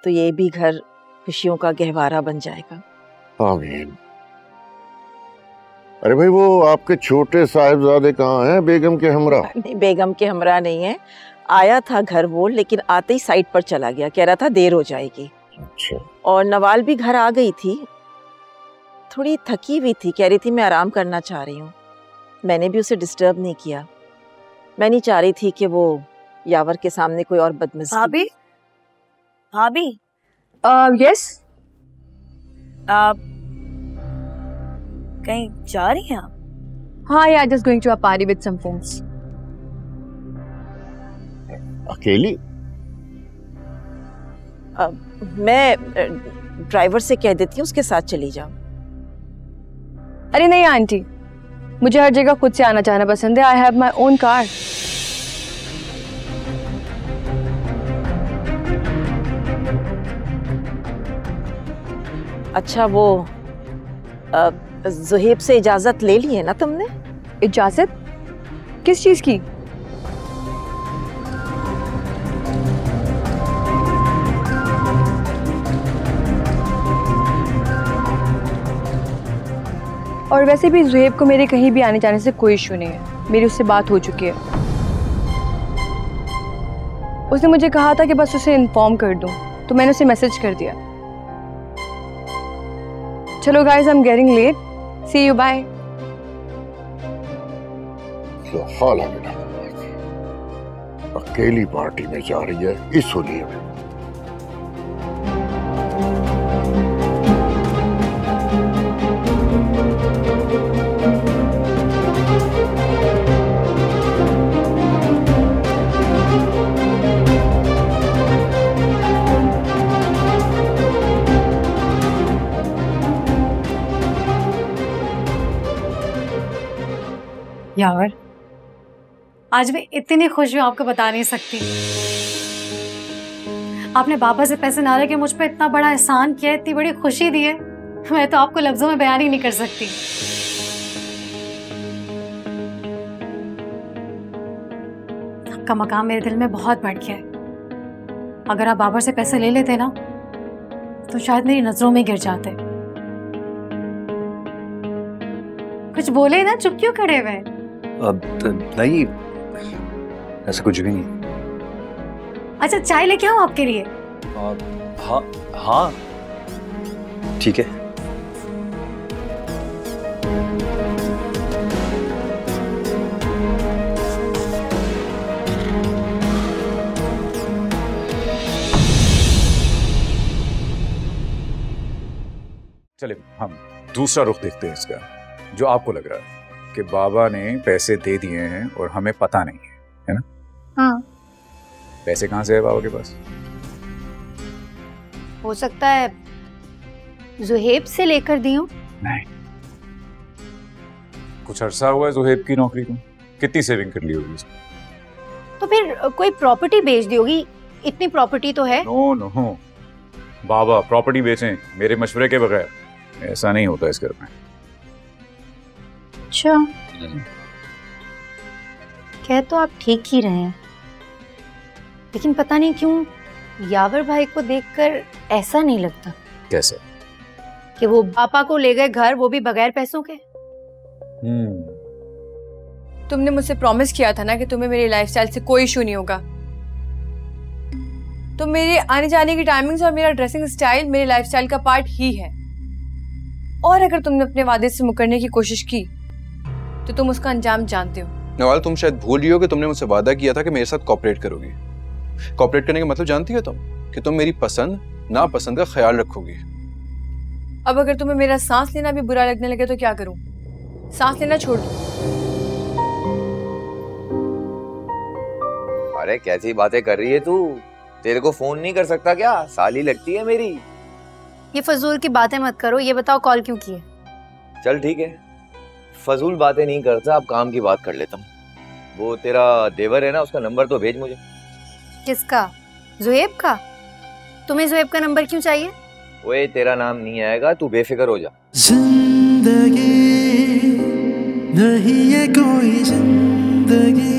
तो ये भी घर खुशियों का गहवारा बन जाएगा। आमीन। अरे भाई वो आपके छोटे साहिबजादे कहाँ हैं? बेगम के हमरा? नहीं, बेगम के हमरा नहीं है। आया था घर वो, लेकिन आते ही साइड पर चला गया, कह रहा था देर हो जाएगी। अच्छा। और नवाल भी घर आ गई थी, थोड़ी थकी हुई थी, कह रही थी मैं आराम करना चाह रही हूँ। मैंने भी उसे डिस्टर्ब नहीं किया, मैं नहीं चाह रही थी कि वो यावर के सामने कोई और बदमज़गी। भाभी भाभी यस, आप कहीं जा रही हैं आप? हाँ, yeah just going to a party with some friends. अकेली? मैं ड्राइवर से कह देती हूँ उसके साथ चली जाओ। अरे नहीं आंटी, मुझे हर जगह खुद से आना जाना पसंद है। I have my own car. अच्छा, वो ज़ुहैब से इजाजत ले ली है ना तुमने? इजाजत किस चीज की? और वैसे भी ज़ुहैब को मेरे कहीं भी आने जाने से कोई इशू नहीं है, मेरी उससे बात हो चुकी है। उसने मुझे कहा था कि बस उसे इन्फॉर्म कर दूं, तो मैंने उसे मैसेज कर दिया। चलो guys, I am getting late, see you, bye. अकेली पार्टी में जा रही है इस होलिये में। यावर, आज मैं इतनी खुश हूँ आपको बता नहीं सकती। आपने बाबा से पैसे ना लेके मुझ पे इतना बड़ा एहसान किया, इतनी बड़ी खुशी दी है, मैं तो आपको लफ्जों में बयान ही नहीं कर सकती। आपका मकाम मेरे दिल में बहुत बढ़ गया है। अगर आप बाबर से पैसे ले लेते ना तो शायद मेरी नजरों में गिर जाते। कुछ बोले ना, चुप क्यों खड़े हुए? अब नहीं, ऐसा कुछ भी नहीं। अच्छा, चाय लेके आऊं आपके लिए? हाँ हाँ ठीक है। चलिए हम दूसरा रुख देखते हैं इसका। जो आपको लग रहा है कि बाबा ने पैसे दे दिए हैं और हमें पता नहीं है ना? हाँ। पैसे कहाँ से है बाबा के पास? हो सकता है ज़ुहैब से लेकर दी हूं। नहीं, कुछ अरसा हुआ है ज़ुहैब की नौकरी को, कितनी सेविंग कर ली होगी उसने? तो फिर कोई प्रॉपर्टी बेच दी होगी, इतनी प्रॉपर्टी तो है। नो नो, बाबा प्रॉपर्टी बेचें मेरे मशवरे के बगैर, ऐसा नहीं होता इस घर में। अच्छा, कह तो आप ठीक ही रहे हैं, लेकिन पता नहीं क्यों यावर भाई को देखकर ऐसा नहीं लगता। कैसे? कि वो पापा को ले गए घर, वो भी बगैर पैसों के। तुमने मुझसे प्रॉमिस किया था ना कि तुम्हें मेरी लाइफस्टाइल से कोई इशू नहीं होगा। तो मेरे आने जाने की टाइमिंग्स और मेरा ड्रेसिंग स्टाइल मेरी लाइफस्टाइल का पार्ट ही है। और अगर तुमने अपने वादे से मुकरने की कोशिश की तो तुम उसका अंजाम जानते हो। नवाल, तुम शायद भूल रही हो कि तुमने मुझसे वादा किया था कि मेरे साथ कॉपरेट करोगी। कॉपरेट करने का मतलब जानती हो तुम? कि तुम मेरी पसंद नापसंद का ख्याल रखोगी। अब अगर तुम्हें मेरा सांस लेना भी बुरा लगने लगे तो क्या करूं? सांस लेना छोड़ दो। अरे कैसी बातें कर रही है तू? तेरे को फोन नहीं कर सकता क्या? साली लगती है मेरी। ये फजूल की बातें मत करो, ये बताओ कॉल क्यों किए? चल ठीक है, फजूल बातें नहीं करता, अब काम की बात कर लेता हूँ। वो तेरा देवर है ना, उसका नंबर तो भेज मुझे। किसका? जुएब का? तुम्हें जुएब का नंबर क्यों चाहिए? ओए तेरा नाम नहीं आएगा, तू बेफिक्र हो जा। जिंदगी नहीं है कोई जिंदगी